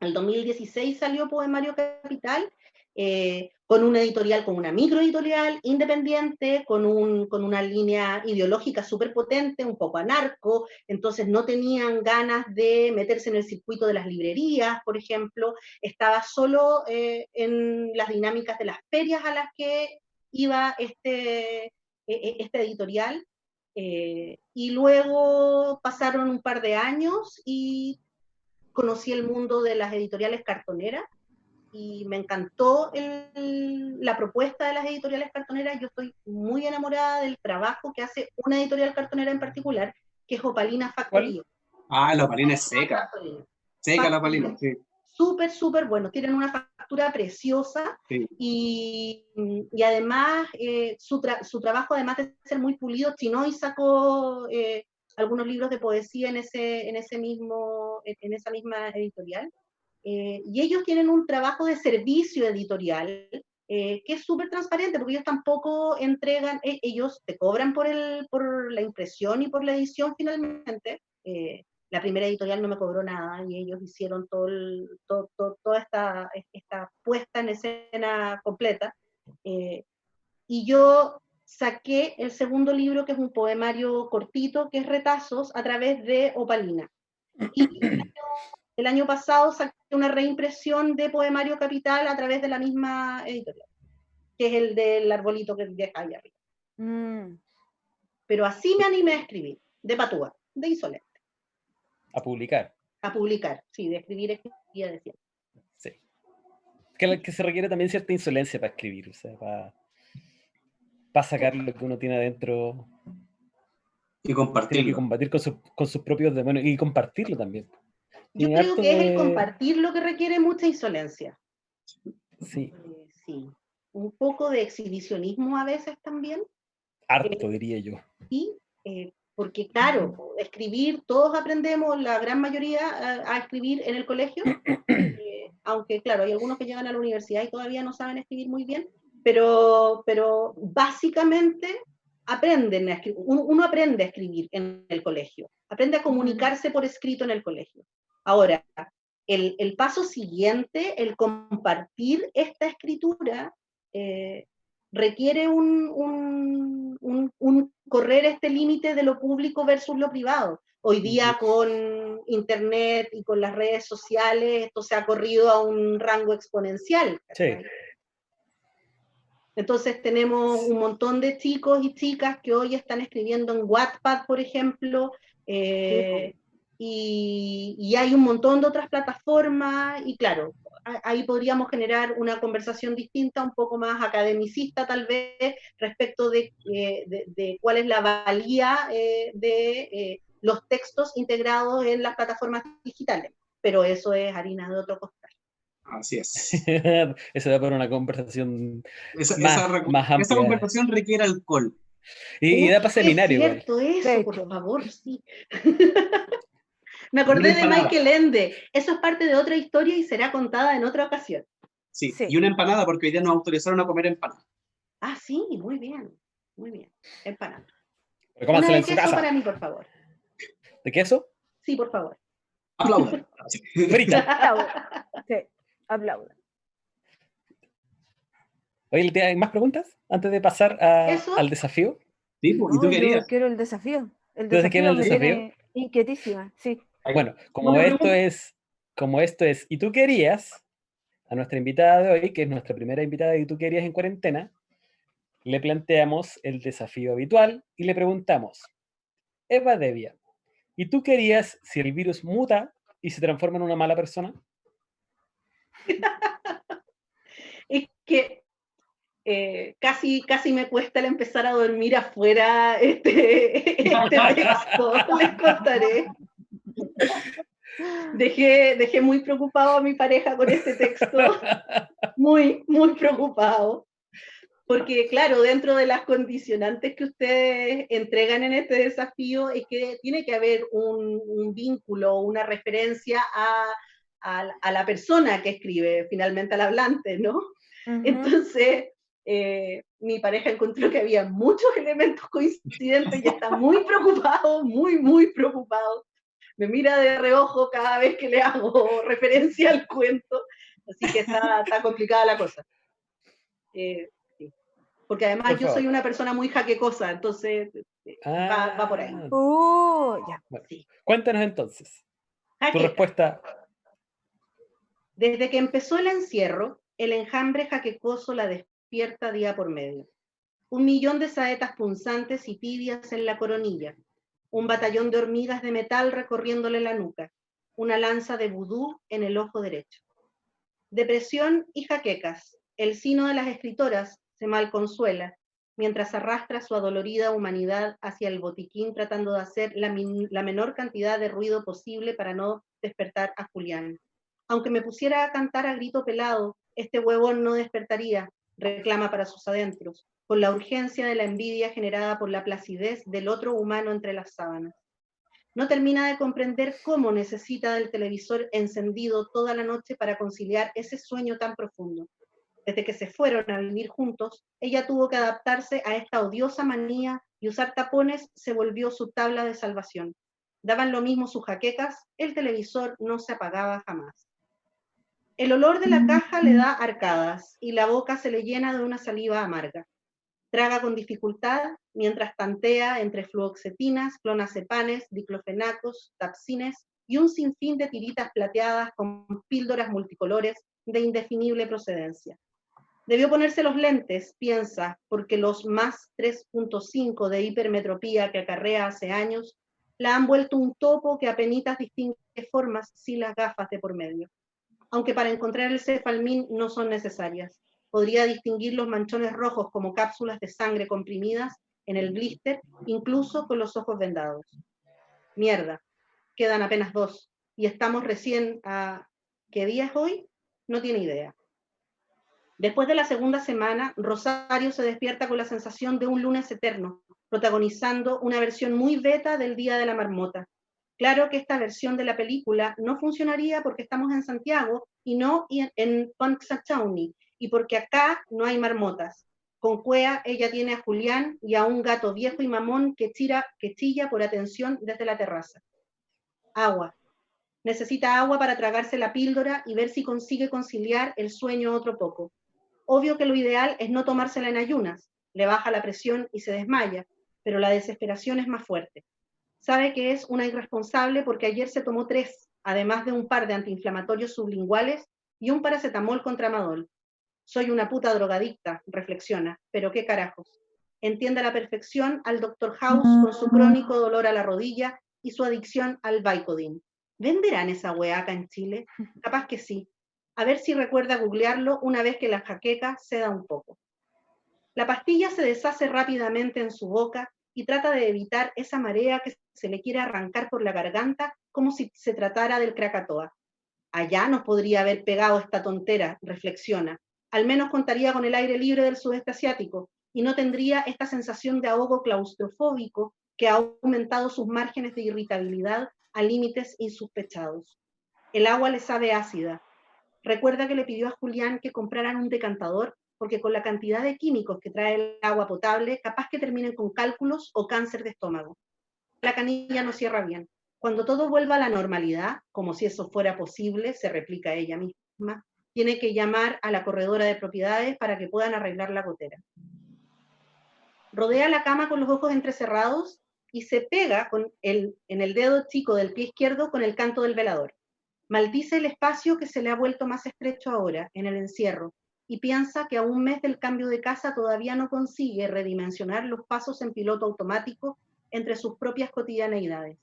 El 2016 salió Poemario Capital, con una editorial, con una microeditorial independiente, con una línea ideológica súper potente, un poco anarco, entonces no tenían ganas de meterse en el circuito de las librerías, por ejemplo, estaba solo en las dinámicas de las ferias a las que iba este editorial, y luego pasaron un par de años y conocí el mundo de las editoriales cartoneras, y me encantó la propuesta de las editoriales cartoneras. Yo estoy muy enamorada del trabajo que hace una editorial cartonera en particular, que es Opalina ¿Cuál? Factoría. Ah, la opalina es seca. Seca la opalina, sí. Súper, súper bueno. Tienen una factura preciosa, Sí. y además su trabajo, además de ser muy pulido, Chinoy sacó algunos libros de poesía en esa misma editorial. Y ellos tienen un trabajo de servicio editorial que es súper transparente, porque ellos tampoco entregan, ellos te cobran por la impresión y por la edición finalmente. La primera editorial no me cobró nada, y ellos hicieron toda esta puesta en escena completa. Y yo saqué el segundo libro, que es un poemario cortito, que es Retazos, a través de Opalina. Y el año pasado saqué una reimpresión de Poemario Capital a través de la misma editorial, que es el del arbolito que deja ahí arriba. Pero así me animé a escribir, de patúa, de insolente. A publicar. A publicar, sí, de escribía de siempre. Sí. Que se requiere también cierta insolencia para escribir, o sea, para sacar lo que uno tiene adentro. Y compartirlo. Tiene que combatir con sus propios demonios y compartirlo también. Yo creo que es el compartir lo que requiere mucha insolencia. Sí. Sí. Un poco de exhibicionismo a veces también. Harto, diría yo. Y porque claro, escribir, todos aprendemos, la gran mayoría, a escribir en el colegio, aunque claro, hay algunos que llegan a la universidad y todavía no saben escribir muy bien, pero básicamente aprenden a escribir. Uno aprende a escribir en el colegio, aprende a comunicarse por escrito en el colegio. Ahora, el paso siguiente, el compartir esta escritura, requiere un correr este límite de lo público versus lo privado. Hoy día con internet y con las redes sociales esto se ha corrido a un rango exponencial. Sí. Entonces tenemos un montón de chicos y chicas que hoy están escribiendo en Wattpad, por ejemplo, y hay un montón de otras plataformas, y claro, ahí podríamos generar una conversación distinta, un poco más academicista tal vez, respecto de cuál es la valía de los textos integrados en las plataformas digitales, pero eso es harina de otro costal. Así es. Eso da para una conversación Esa amplia. conversación requiere alcohol. Y da para seminario. Es cierto, igual. Eso, por favor, sí. Me acordé de Michael Ende. Eso es parte de otra historia y será contada en otra ocasión. Sí, y una empanada, porque hoy día nos autorizaron a comer empanada. Ah, sí, muy bien. Muy bien. Empanada. Una de queso para mí, por favor. ¿De queso? Sí, por favor. Aplaudan. Frita. Sí, aplaudan. Oye, ¿hay más preguntas antes de pasar al desafío? Sí, ¿y tú querías? Yo quiero el desafío. ¿Tú quieres el desafío? Inquietísima, sí. Bueno, como esto es ¿y tú querías? A nuestra invitada de hoy, que es nuestra primera invitada de ¿y tú querías en cuarentena? Le planteamos el desafío habitual y le preguntamos: Eva Devia, ¿y tú querías si el virus muta y se transforma en una mala persona? Es que casi me cuesta el empezar a dormir afuera este texto, les contaré. Dejé muy preocupado a mi pareja con este texto, muy, muy preocupado, porque claro, dentro de las condicionantes que ustedes entregan en este desafío es que tiene que haber un vínculo, una referencia a la persona que escribe, finalmente al hablante, ¿no? Entonces, mi pareja encontró que había muchos elementos coincidentes y está muy preocupado, muy, muy preocupado, me mira de reojo cada vez que le hago referencia al cuento, así que está complicada la cosa. Sí. Porque además Por yo soy favor. una persona muy jaquecosa, entonces va por ahí. Ya. Bueno, Sí. cuéntanos entonces. Tu Jaqueca. respuesta. Desde que empezó el encierro, el enjambre jaquecoso la despierta día por medio. 1.000.000 de saetas punzantes y tibias en la coronilla, un batallón de hormigas de metal recorriéndole la nuca, una lanza de vudú en el ojo derecho. Depresión y jaquecas, el sino de las escritoras se malconsuela, mientras arrastra su adolorida humanidad hacia el botiquín tratando de hacer la menor cantidad de ruido posible para no despertar a Julián. Aunque me pusiera a cantar a grito pelado, este huevón no despertaría, reclama para sus adentros, con la urgencia de la envidia generada por la placidez del otro humano entre las sábanas. No termina de comprender cómo necesita del televisor encendido toda la noche para conciliar ese sueño tan profundo. Desde que se fueron a vivir juntos, ella tuvo que adaptarse a esta odiosa manía y usar tapones se volvió su tabla de salvación. Daban lo mismo sus jaquecas, el televisor no se apagaba jamás. El olor de la caja le da arcadas y la boca se le llena de una saliva amarga. Traga con dificultad mientras tantea entre fluoxetinas, clonazepanes, diclofenacos, tapsines y un sinfín de tiritas plateadas con píldoras multicolores de indefinible procedencia. Debió ponerse los lentes, piensa, porque los más 3.5 de hipermetropía que acarrea hace años la han vuelto un topo que apenitas distingue formas sin las gafas de por medio. Aunque para encontrar el cefalmín no son necesarias. Podría distinguir los manchones rojos como cápsulas de sangre comprimidas en el blister, incluso con los ojos vendados. Mierda, quedan apenas 2, y estamos recién a... ¿Qué día es hoy? No tiene idea. Después de la segunda semana, Rosario se despierta con la sensación de un lunes eterno, protagonizando una versión muy beta del Día de la Marmota. Claro que esta versión de la película no funcionaría porque estamos en Santiago y no en Punxsutawney, y porque acá no hay marmotas. Con Cuea ella tiene a Julián y a un gato viejo y mamón que chilla por atención desde la terraza. Agua. Necesita agua para tragarse la píldora y ver si consigue conciliar el sueño otro poco. Obvio que lo ideal es no tomársela en ayunas, le baja la presión y se desmaya, pero la desesperación es más fuerte. Sabe que es una irresponsable porque ayer se tomó 3, además de un par de antiinflamatorios sublinguales y un paracetamol con tramadol. Soy una puta drogadicta, reflexiona, pero qué carajos. Entiende a la perfección al Dr. House con su crónico dolor a la rodilla y su adicción al Vicodin. ¿Venderán esa weá acá en Chile? Capaz que sí. A ver si recuerda googlearlo una vez que la jaqueca ceda un poco. La pastilla se deshace rápidamente en su boca y trata de evitar esa marea que se le quiere arrancar por la garganta como si se tratara del Krakatoa. Allá nos podría haber pegado esta tontera, reflexiona. Al menos contaría con el aire libre del sudeste asiático y no tendría esta sensación de ahogo claustrofóbico que ha aumentado sus márgenes de irritabilidad a límites insospechados. El agua le sabe ácida. Recuerda que le pidió a Julián que compraran un decantador porque con la cantidad de químicos que trae el agua potable, capaz que terminen con cálculos o cáncer de estómago. La canilla no cierra bien. Cuando todo vuelva a la normalidad, como si eso fuera posible, se replica ella misma, tiene que llamar a la corredora de propiedades para que puedan arreglar la gotera. Rodea la cama con los ojos entrecerrados y se pega en el dedo chico del pie izquierdo con el canto del velador. Maldice el espacio que se le ha vuelto más estrecho ahora, en el encierro, y piensa que a un mes del cambio de casa todavía no consigue redimensionar los pasos en piloto automático entre sus propias cotidianeidades.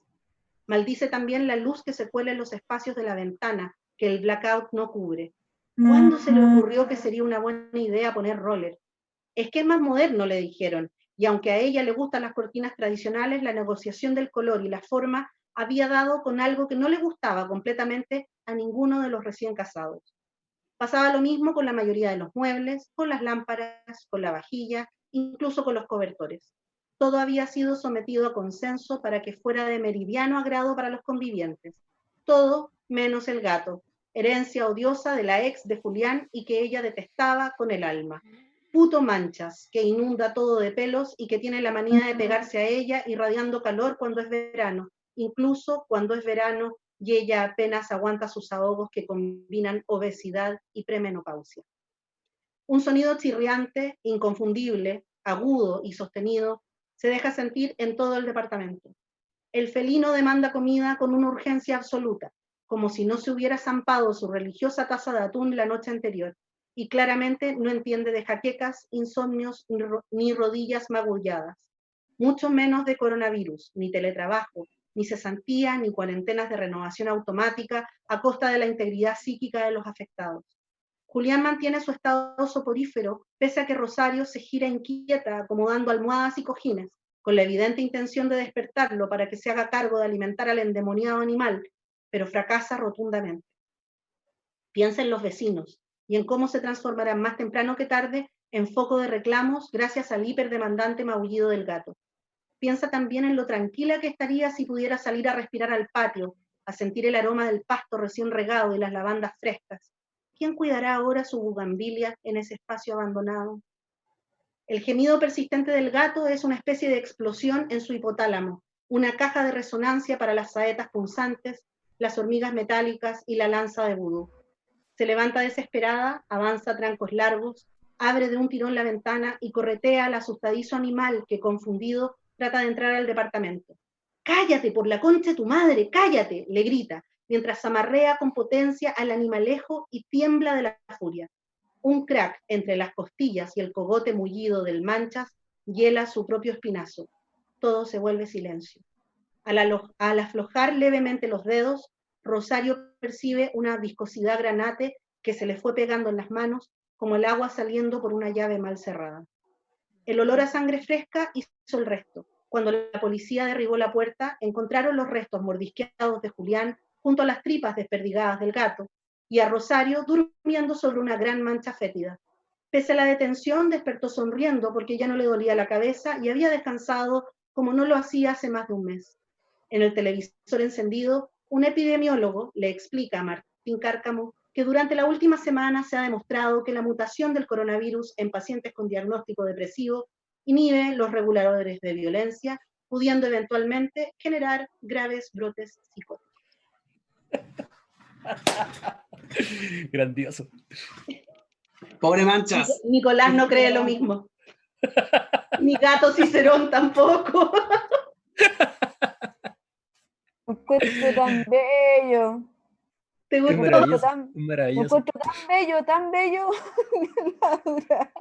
Maldice también la luz que se cuela en los espacios de la ventana, que el blackout no cubre. ¿Cuándo se le ocurrió que sería una buena idea poner roller? Es que es más moderno, le dijeron, y aunque a ella le gustan las cortinas tradicionales, la negociación del color y la forma había dado con algo que no le gustaba completamente a ninguno de los recién casados. Pasaba lo mismo con la mayoría de los muebles, con las lámparas, con la vajilla, incluso con los cobertores. Todo había sido sometido a consenso para que fuera de meridiano agrado para los convivientes. Todo menos el gato, herencia odiosa de la ex de Julián y que ella detestaba con el alma. Puto Manchas, que inunda todo de pelos y que tiene la manía de pegarse a ella irradiando calor cuando es verano, incluso cuando es verano y ella apenas aguanta sus ahogos que combinan obesidad y premenopausia. Un sonido chirriante, inconfundible, agudo y sostenido se deja sentir en todo el departamento. El felino demanda comida con una urgencia absoluta, como si no se hubiera zampado su religiosa taza de atún la noche anterior, y claramente no entiende de jaquecas, insomnios ni rodillas magulladas, mucho menos de coronavirus, ni teletrabajo, ni cesantía, ni cuarentenas de renovación automática a costa de la integridad psíquica de los afectados. Julián mantiene su estado soporífero, pese a que Rosario se gira inquieta, acomodando almohadas y cojines, con la evidente intención de despertarlo para que se haga cargo de alimentar al endemoniado animal, pero fracasa rotundamente. Piensa en los vecinos y en cómo se transformarán más temprano que tarde en foco de reclamos gracias al hiperdemandante maullido del gato. Piensa también en lo tranquila que estaría si pudiera salir a respirar al patio, a sentir el aroma del pasto recién regado y las lavandas frescas. ¿Quién cuidará ahora su bugambilia en ese espacio abandonado? El gemido persistente del gato es una especie de explosión en su hipotálamo, una caja de resonancia para las saetas punzantes, las hormigas metálicas y la lanza de vudú. Se levanta desesperada, avanza a trancos largos, abre de un tirón la ventana y corretea al asustadizo animal que, confundido, trata de entrar al departamento. ¡Cállate, por la concha de tu madre! ¡Cállate!, le grita, mientras amarrea con potencia al animalejo y tiembla de la furia. Un crack entre las costillas y el cogote mullido del Manchas hiela su propio espinazo. Todo se vuelve silencio. Al aflojar levemente los dedos, Rosario percibe una viscosidad granate que se le fue pegando en las manos como el agua saliendo por una llave mal cerrada. El olor a sangre fresca hizo el resto. Cuando la policía derribó la puerta, encontraron los restos mordisqueados de Julián junto a las tripas desperdigadas del gato y a Rosario durmiendo sobre una gran mancha fétida. Pese a la detención, despertó sonriendo porque ya no le dolía la cabeza y había descansado como no lo hacía hace más de un mes. En el televisor encendido, un epidemiólogo le explica a Martín Cárcamo que durante la última semana se ha demostrado que la mutación del coronavirus en pacientes con diagnóstico depresivo inhibe los reguladores de violencia, pudiendo eventualmente generar graves brotes psicóticos. Grandioso. Pobre Manchas. Nicolás no cree lo mismo. Ni Gato Cicerón tampoco. Un cuento tan bello. ¿Te Es gustó? maravilloso. Es Un maravilloso. cuento tan bello, tan bello. Laura.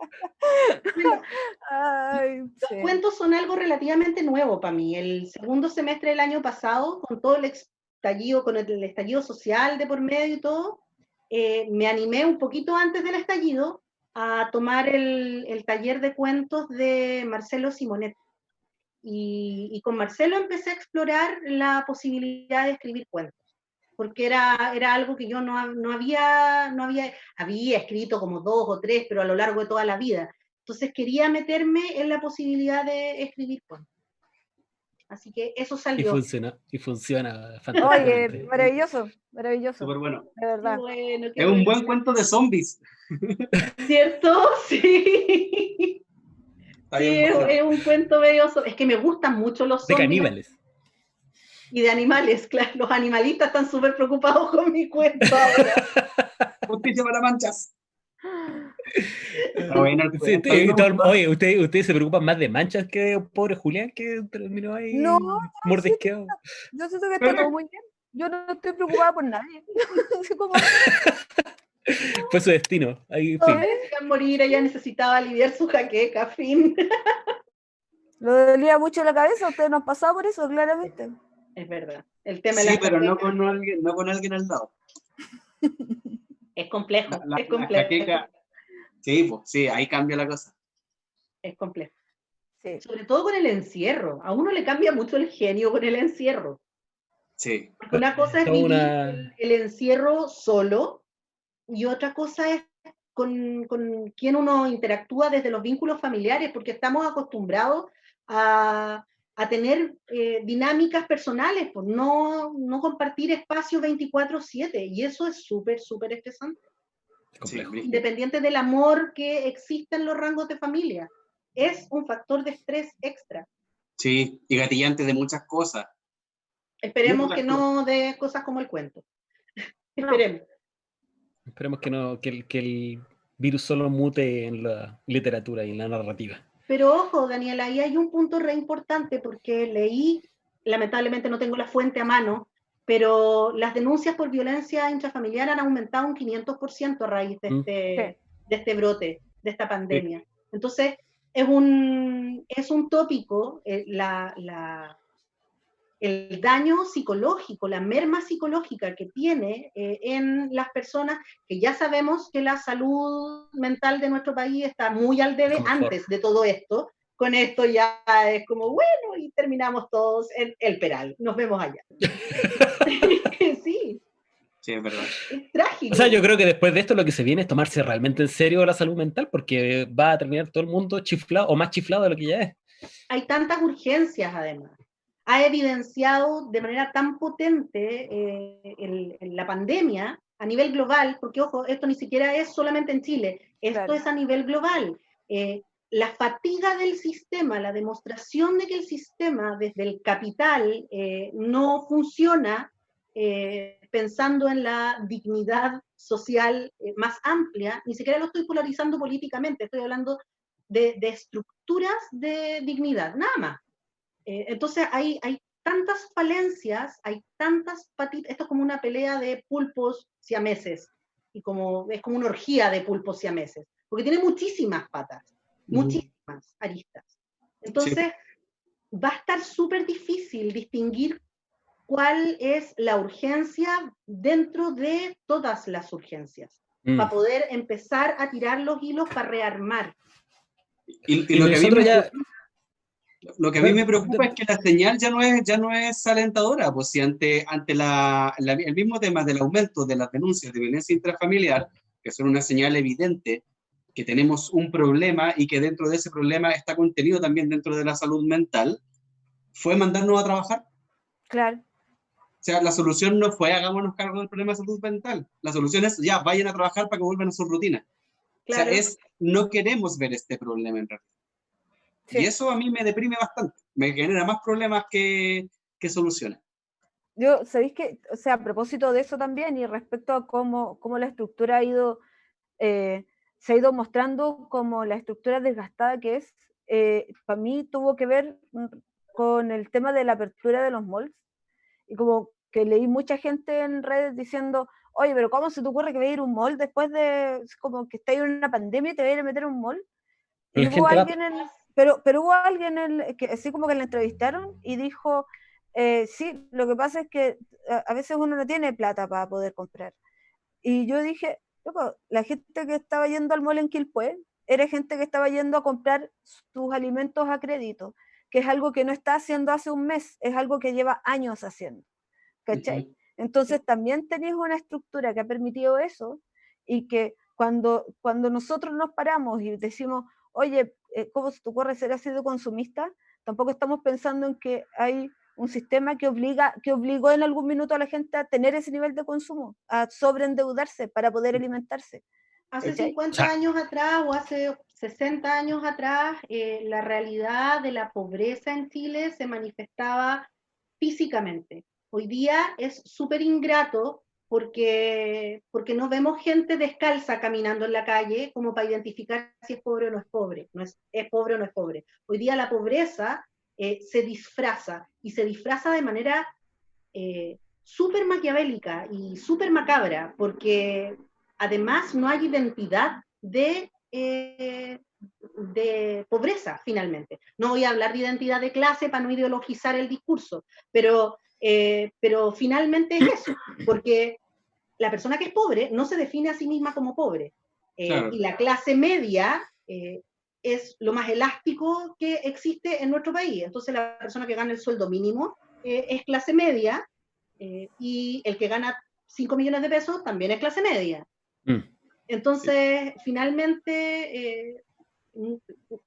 Ay, Los sí. cuentos son algo relativamente nuevo para mí. El segundo semestre del año pasado, con todo el estallido, con el estallido social de por medio y todo, me animé un poquito antes del estallido a tomar el taller de cuentos de Marcelo Simonet. Y con Marcelo empecé a explorar la posibilidad de escribir cuentos, porque era algo que yo no había escrito como 2 o 3, pero a lo largo de toda la vida. Entonces quería meterme en la posibilidad de escribir cuentos. Así que eso Y salió. funciona Oye, fantásticamente. maravilloso, maravilloso, Súper bueno. de verdad. Qué bueno, qué Es un bueno. buen cuento de zombies. ¿Cierto? Sí. Está Sí, bien bueno. es un cuento medio... Es que me gustan mucho los De zombies caníbales. y de animales, claro. Los animalistas están súper preocupados con mi cuento ahora. Justicia para Manchas. Está bueno el Sí, cuento. A mí me gustó. oye, ustedes se preocupan más de Manchas que pobre Julián que terminó ahí No, mordisqueado. yo siento que está todo muy bien. Yo no estoy preocupada por nadie. Así como, Fue su destino. Ahí, No fin. merecía morir, ella necesitaba aliviar su jaqueca, fin. lo dolía mucho la cabeza, ustedes no han pasado por eso, claramente. Es verdad. El tema de Sí, las pero no jaquecas con alguien al lado. es complejo, La es complejo. jaqueca. Sí, pues, sí, ahí cambia la cosa. Es complejo. Sí. Sobre todo con el encierro. A uno le cambia mucho el genio con el encierro. Sí. Porque una cosa es Toda vivir una- el encierro solo y otra cosa es con quien uno interactúa desde los vínculos familiares, porque estamos acostumbrados a tener dinámicas personales, pues no compartir espacios 24/7, y eso es súper, súper estresante, complejo. Sí, independiente del amor que exista en los rangos de familia. Es un factor de estrés extra. sí, y gatillante de muchas cosas. Esperemos Muy que no dé cosas como el cuento. No. Esperemos. Esperemos que no, que el virus solo mute en la literatura y en la narrativa. Pero ojo, Daniela, ahí hay un punto re importante porque leí, lamentablemente no tengo la fuente a mano, pero las denuncias por violencia intrafamiliar han aumentado un 500% a raíz de Mm. este brote, de esta Sí. pandemia. Entonces, es un tópico, el daño psicológico, la merma psicológica que tiene en las personas, que ya sabemos que la salud mental de nuestro país está muy al debe antes de todo esto. Con esto ya es como, bueno, y terminamos todos en el Peral. Nos vemos allá. Sí. Sí, es verdad. Es trágico. O sea, yo creo que después de esto lo que se viene es tomarse realmente en serio la salud mental, porque va a terminar todo el mundo chiflado o más chiflado de lo que ya es. Hay tantas urgencias, además. Ha evidenciado de manera tan potente la pandemia a nivel global, porque ojo, esto ni siquiera es solamente en Chile, esto es a nivel global. La fatiga del sistema, la demostración de que el sistema desde el capital no funciona pensando en la dignidad social más amplia, ni siquiera lo estoy polarizando políticamente, estoy hablando de estructuras de dignidad, nada más. Entonces hay tantas falencias, hay tantas patitas, esto es como una pelea de pulpos siameses, y es como una orgía de pulpos siameses, porque tiene muchísimas patas, muchísimas aristas. Entonces va a estar súper difícil distinguir cuál es la urgencia dentro de todas las urgencias, para poder empezar a tirar los hilos para rearmar. Y lo que a mí lo que a mí me preocupa es que la señal ya no es alentadora, pues si ante el mismo tema del aumento de las denuncias de violencia intrafamiliar, que son una señal evidente que tenemos un problema y que dentro de ese problema está contenido también dentro de la salud mental, fue mandarnos a trabajar. Claro. O sea, la solución no fue hagámonos cargo del problema de salud mental, la solución es ya, vayan a trabajar para que vuelvan a su rutina. Claro. O sea, no queremos ver este problema en realidad. Sí. Y eso a mí me deprime bastante, me genera más problemas que soluciones. Yo, ¿sabéis qué? O sea, a propósito de eso también, y respecto a cómo la estructura se ha ido mostrando como la estructura desgastada que es, para mí tuvo que ver con el tema de la apertura de los malls, y como que leí mucha gente en redes diciendo, oye, pero ¿cómo se te ocurre que va a ir a un mall después de, como que está en una pandemia y te va a ir a meter a un mall? Y hubo alguien pero hubo alguien que así como que le entrevistaron y dijo, sí, lo que pasa es que a veces uno no tiene plata para poder comprar. Y yo dije, loco, la gente que estaba yendo al mall en Quilpué era gente que estaba yendo a comprar sus alimentos a crédito, que es algo que no está haciendo hace un mes, es algo que lleva años haciendo, ¿cachai? Entonces también tenéis una estructura que ha permitido eso, y que cuando nosotros nos paramos y decimos, oye, ¿cómo se te ocurre ser así de consumista? Tampoco estamos pensando en que hay un sistema que obligó en algún minuto a la gente a tener ese nivel de consumo, a sobreendeudarse para poder alimentarse. Hace 50 años atrás o hace 60 años atrás, la realidad de la pobreza en Chile se manifestaba físicamente. Hoy día es súper ingrato porque no vemos gente descalza caminando en la calle como para identificar si es pobre o no es pobre, es pobre o no es pobre. Hoy día la pobreza se disfraza, y se disfraza de manera súper maquiavélica y súper macabra, porque además no hay identidad de pobreza, finalmente. No voy a hablar de identidad de clase para no ideologizar el discurso, pero finalmente es eso, porque la persona que es pobre no se define a sí misma como pobre. Claro. Y la clase media es lo más elástico que existe en nuestro país. Entonces la persona que gana el sueldo mínimo es clase media, y el que gana 5 millones de pesos también es clase media. Entonces, finalmente,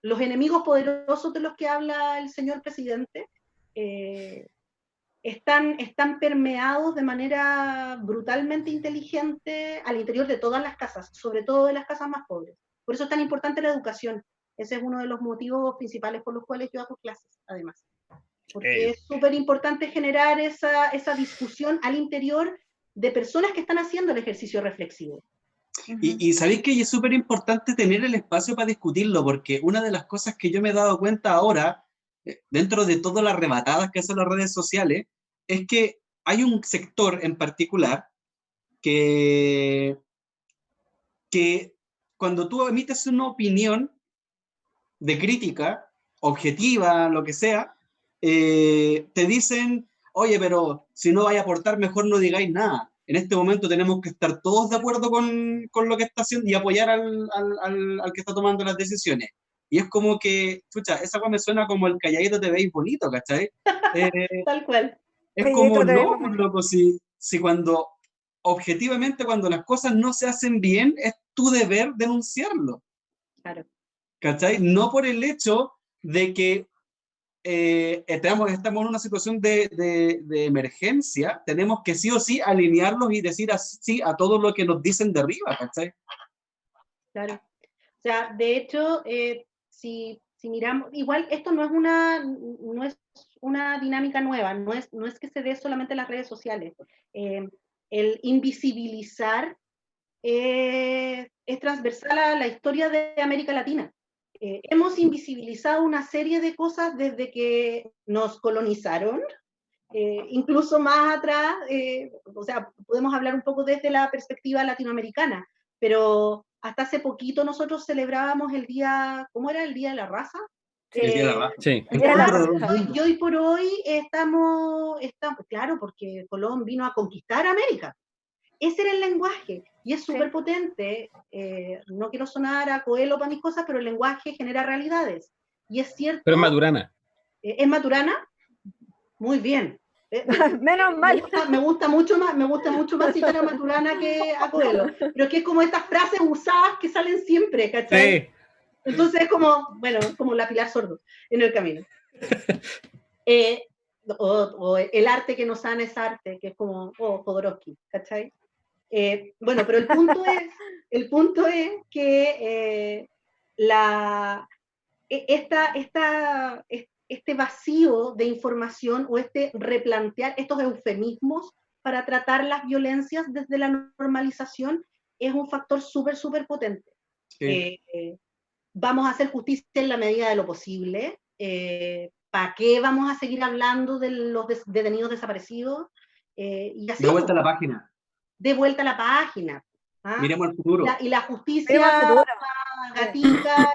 los enemigos poderosos de los que habla el señor presidente están permeados de manera brutalmente inteligente al interior de todas las casas, sobre todo de las casas más pobres. Por eso es tan importante la educación. Ese es uno de los motivos principales por los cuales yo hago clases, además. porque es súper importante generar esa discusión al interior de personas que están haciendo el ejercicio reflexivo. Y sabéis que es súper importante tener el espacio para discutirlo, porque una de las cosas que yo me he dado cuenta ahora, dentro de todas las arrebatadas que hacen las redes sociales, es que hay un sector en particular que cuando tú emites una opinión de crítica, objetiva, lo que sea, te dicen, oye, pero si no vais a aportar, mejor no digáis nada. En este momento tenemos que estar todos de acuerdo con lo que está haciendo y apoyar al que está tomando las decisiones. Y es como que, chucha, esa cosa me suena como el calladito te veis bonito, ¿cachai? Tal cual. Es como, no, pues, loco, si cuando, objetivamente, cuando las cosas no se hacen bien, es tu deber denunciarlo. Claro. ¿Cachai? No por el hecho de que estamos en una situación de emergencia, tenemos que sí o sí alinearlos y decir así a todo lo que nos dicen de arriba, ¿cachai? Claro. O sea, de hecho, si miramos, igual esto no es una dinámica nueva, no es que se dé solamente en las redes sociales. El invisibilizar es transversal a la historia de América Latina. Hemos invisibilizado una serie de cosas desde que nos colonizaron, incluso más atrás, o sea, podemos hablar un poco desde la perspectiva latinoamericana, pero hasta hace poquito nosotros celebrábamos el día, ¿cómo era? El Día de la Raza. El Día de la Raza. Sí. Y hoy por hoy estamos, claro, porque Colón vino a conquistar América. Ese era el lenguaje, y es súper potente. No quiero sonar a Coelho para mis cosas, pero el lenguaje genera realidades. Y es cierto. Pero es Maturana. ¿Es Maturana? Muy bien. Menos mal. Me gusta mucho más citar a Maturana que a Coelho. Pero es que es como estas frases usadas que salen siempre, ¿cachai? Sí. Entonces es como, bueno, como la Pilar Sordo en el camino. O el arte que no sana es arte, que es como, Jodorowsky, ¿cachai? Bueno, pero el punto es que este vacío de información o este replantear estos eufemismos para tratar las violencias desde la normalización es un factor súper potente. Sí. Vamos a hacer justicia en la medida de lo posible. ¿Para qué vamos a seguir hablando de los detenidos desaparecidos? Y así, de vuelta a la página. De vuelta a la página. ¿Ah? Miremos al futuro. Y la justicia gatita,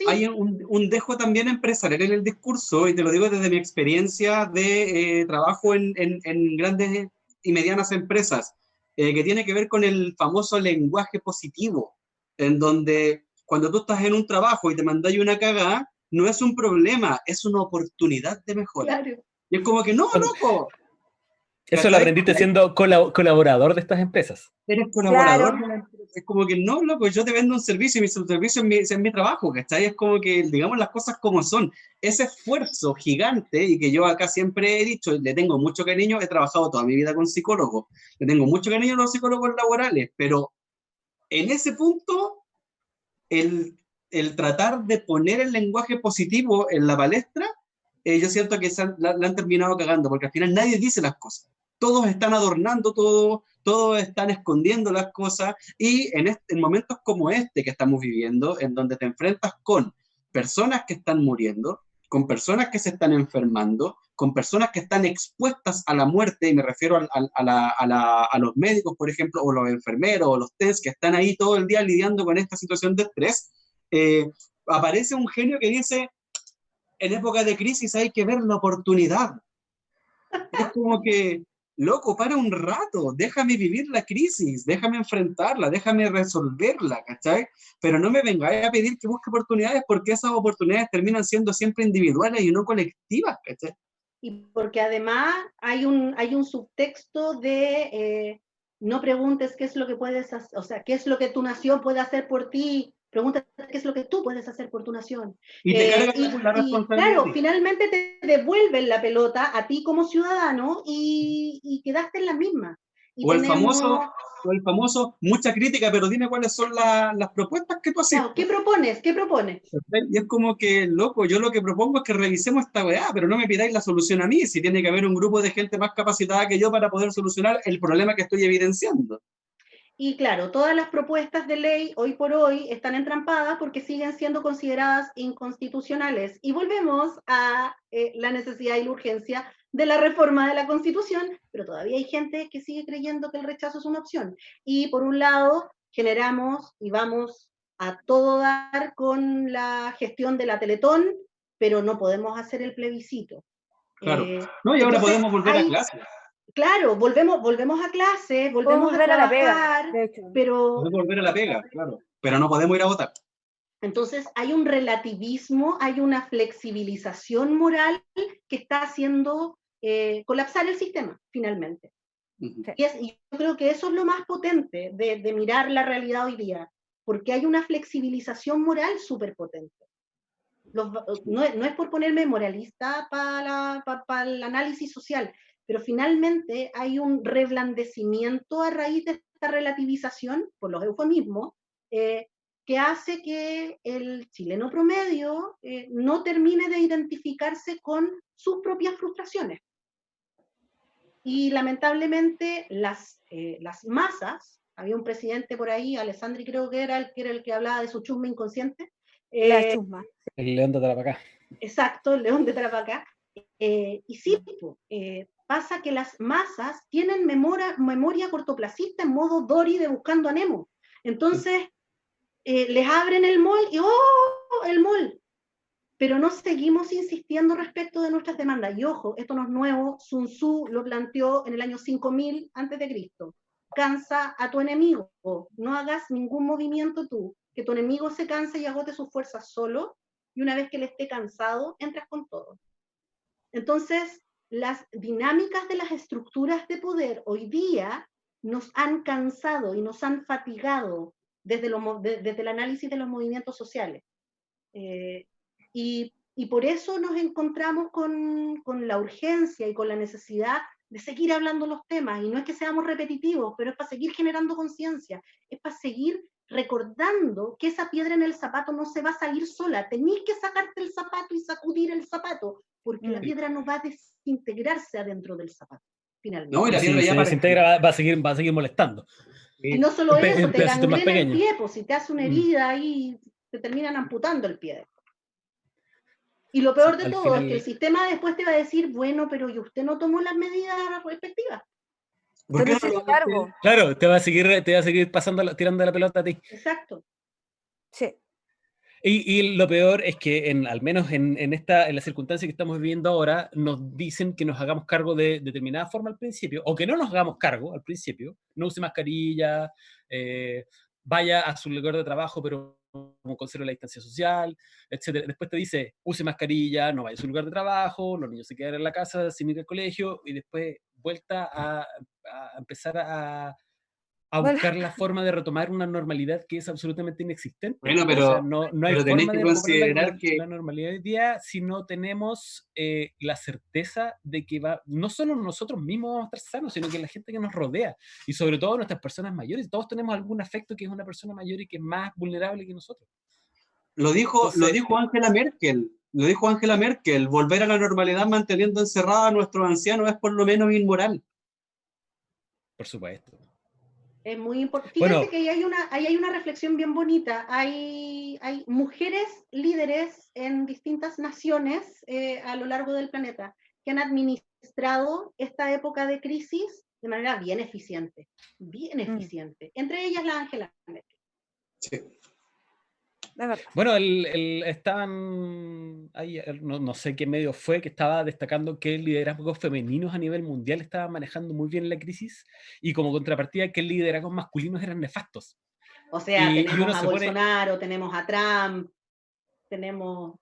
hay un dejo también empresarial en el discurso, y te lo digo desde mi experiencia de trabajo en grandes y medianas empresas, que tiene que ver con el famoso lenguaje positivo, en donde cuando tú estás en un trabajo y te mandáis una cagada, no es un problema, es una oportunidad de mejora. Claro. Y es como que, no, loco. Eso lo aprendiste siendo colaborador de estas empresas. Eres colaborador de la empresa. Es como que, no, loco, yo te vendo un servicio y mi servicio es mi trabajo, ¿cachai? Es como que, digamos las cosas como son. Ese esfuerzo gigante, y que yo acá siempre he dicho, le tengo mucho cariño, he trabajado toda mi vida con psicólogos, le tengo mucho cariño a los psicólogos laborales, pero en ese punto, el tratar de poner el lenguaje positivo en la palestra, yo siento que la han terminado cagando, porque al final nadie dice las cosas. Todos están adornando todo, todos están escondiendo las cosas, y en momentos como este que estamos viviendo, en donde te enfrentas con personas que están muriendo, con personas que se están enfermando, con personas que están expuestas a la muerte, y me refiero a los médicos, por ejemplo, o los enfermeros, o los TENS, que están ahí todo el día lidiando con esta situación de estrés, aparece un genio que dice, en época de crisis hay que ver la oportunidad. Es como que, loco, para un rato, déjame vivir la crisis, déjame enfrentarla, déjame resolverla, ¿cachai? Pero no me vengáis a pedir que busque oportunidades, porque esas oportunidades terminan siendo siempre individuales y no colectivas, ¿cachai? Y porque además hay un subtexto de no preguntes qué es lo que puedes hacer, o sea, qué es lo que tu nación puede hacer por ti, pregúntate qué es lo que tú puedes hacer por tu nación. Y te cargas con la responsabilidad. Claro, finalmente te devuelven la pelota a ti como ciudadano y quedaste en la misma. O el famoso, mucha crítica, pero dime cuáles son las propuestas que tú haces. Claro, ¿qué propones? ¿Qué propones? Y es como que, loco, yo lo que propongo es que revisemos esta weá, pero no me pidáis la solución a mí, si tiene que haber un grupo de gente más capacitada que yo para poder solucionar el problema que estoy evidenciando. Y claro, todas las propuestas de ley hoy por hoy están entrampadas porque siguen siendo consideradas inconstitucionales. Y volvemos a la necesidad y la urgencia de la reforma de la Constitución, pero todavía hay gente que sigue creyendo que el rechazo es una opción. Y por un lado, generamos y vamos a todo dar con la gestión de la Teletón, pero no podemos hacer el plebiscito. Claro. No, y ahora podemos volver a clase. Claro, volvemos a clase, volvemos a trabajar, la pega, de hecho. pero... Podemos volver a la pega, claro, pero no podemos ir a votar. Entonces hay un relativismo, hay una flexibilización moral que está haciendo colapsar el sistema, finalmente. Uh-huh. Y yo creo que eso es lo más potente de mirar la realidad hoy día, porque hay una flexibilización moral súper potente. No es por ponerme moralista para el análisis social, pero finalmente hay un reblandecimiento a raíz de esta relativización, por los eufemismos, que hace que el chileno promedio no termine de identificarse con sus propias frustraciones. Y lamentablemente las masas, había un presidente por ahí, Alessandri creo que era el que hablaba de su chusma inconsciente. La chusma. El león de Tarapacá. Exacto, el león de Tarapacá. Y sí, pasa que las masas tienen memoria cortoplacista en modo Dory de Buscando a Nemo. Entonces, les abren el mall y ¡oh! El mall. Pero no seguimos insistiendo respecto de nuestras demandas. Y ojo, esto no es nuevo, Sun Tzu lo planteó en el año 5000 a.C. Cansa a tu enemigo, no hagas ningún movimiento tú, que tu enemigo se canse y agote sus fuerzas solo, y una vez que él esté cansado, entras con todo. Entonces, las dinámicas de las estructuras de poder hoy día nos han cansado y nos han fatigado desde el análisis de los movimientos sociales. Y por eso nos encontramos con la urgencia y con la necesidad de seguir hablando los temas, y no es que seamos repetitivos, pero es para seguir generando conciencia, es para seguir recordando que esa piedra en el zapato no se va a salir sola, tenés que sacarte el zapato y sacudir el zapato, porque la piedra no va a desintegrarse adentro del zapato, finalmente. No, y la piedra si ya se desintegra va a seguir molestando. Y no solo eso, te gangrena el pequeño. pie, pues si te hace una herida ahí, te terminan amputando el pie. Y lo peor de todo final... es que el sistema después te va a decir, bueno, pero ¿y usted no tomó las medidas respectivas? ¿Por qué no lo cargo? Claro, te va a seguir tirando la pelota a ti. Exacto. Sí. Y lo peor es que, al menos en la circunstancia que estamos viviendo ahora, nos dicen que nos hagamos cargo de determinada forma al principio, o que no nos hagamos cargo al principio, no use mascarilla, vaya a su lugar de trabajo, pero como conserve la distancia social, etc. Después te dice, use mascarilla, no vaya a su lugar de trabajo, los niños se quedan en la casa sin ir al colegio, y después vuelta a empezar a buscar la forma de retomar una normalidad que es absolutamente inexistente. Bueno, pero, o sea, no hay pero forma que de considerar que la normalidad hoy día si no tenemos la certeza de que no solo nosotros mismos vamos a estar sanos, sino que la gente que nos rodea, y sobre todo nuestras personas mayores. Todos tenemos algún afecto que es una persona mayor y que es más vulnerable que nosotros. Lo dijo Angela Merkel. Lo dijo Angela Merkel, volver a la normalidad manteniendo encerrada a nuestros ancianos es por lo menos inmoral. Por supuesto. Es muy importante. Fíjense que ahí hay una reflexión bien bonita. Hay mujeres líderes en distintas naciones a lo largo del planeta que han administrado esta época de crisis de manera bien eficiente. Bien eficiente. Entre ellas la Angela Merkel. Sí. Bueno, estaban ahí, no sé qué medio fue, que estaba destacando que el liderazgo femeninos a nivel mundial estaban manejando muy bien la crisis, y como contrapartida que el liderazgo masculinos eran nefastos. O sea, tenemos a Bolsonaro, tenemos a Trump, tenemos.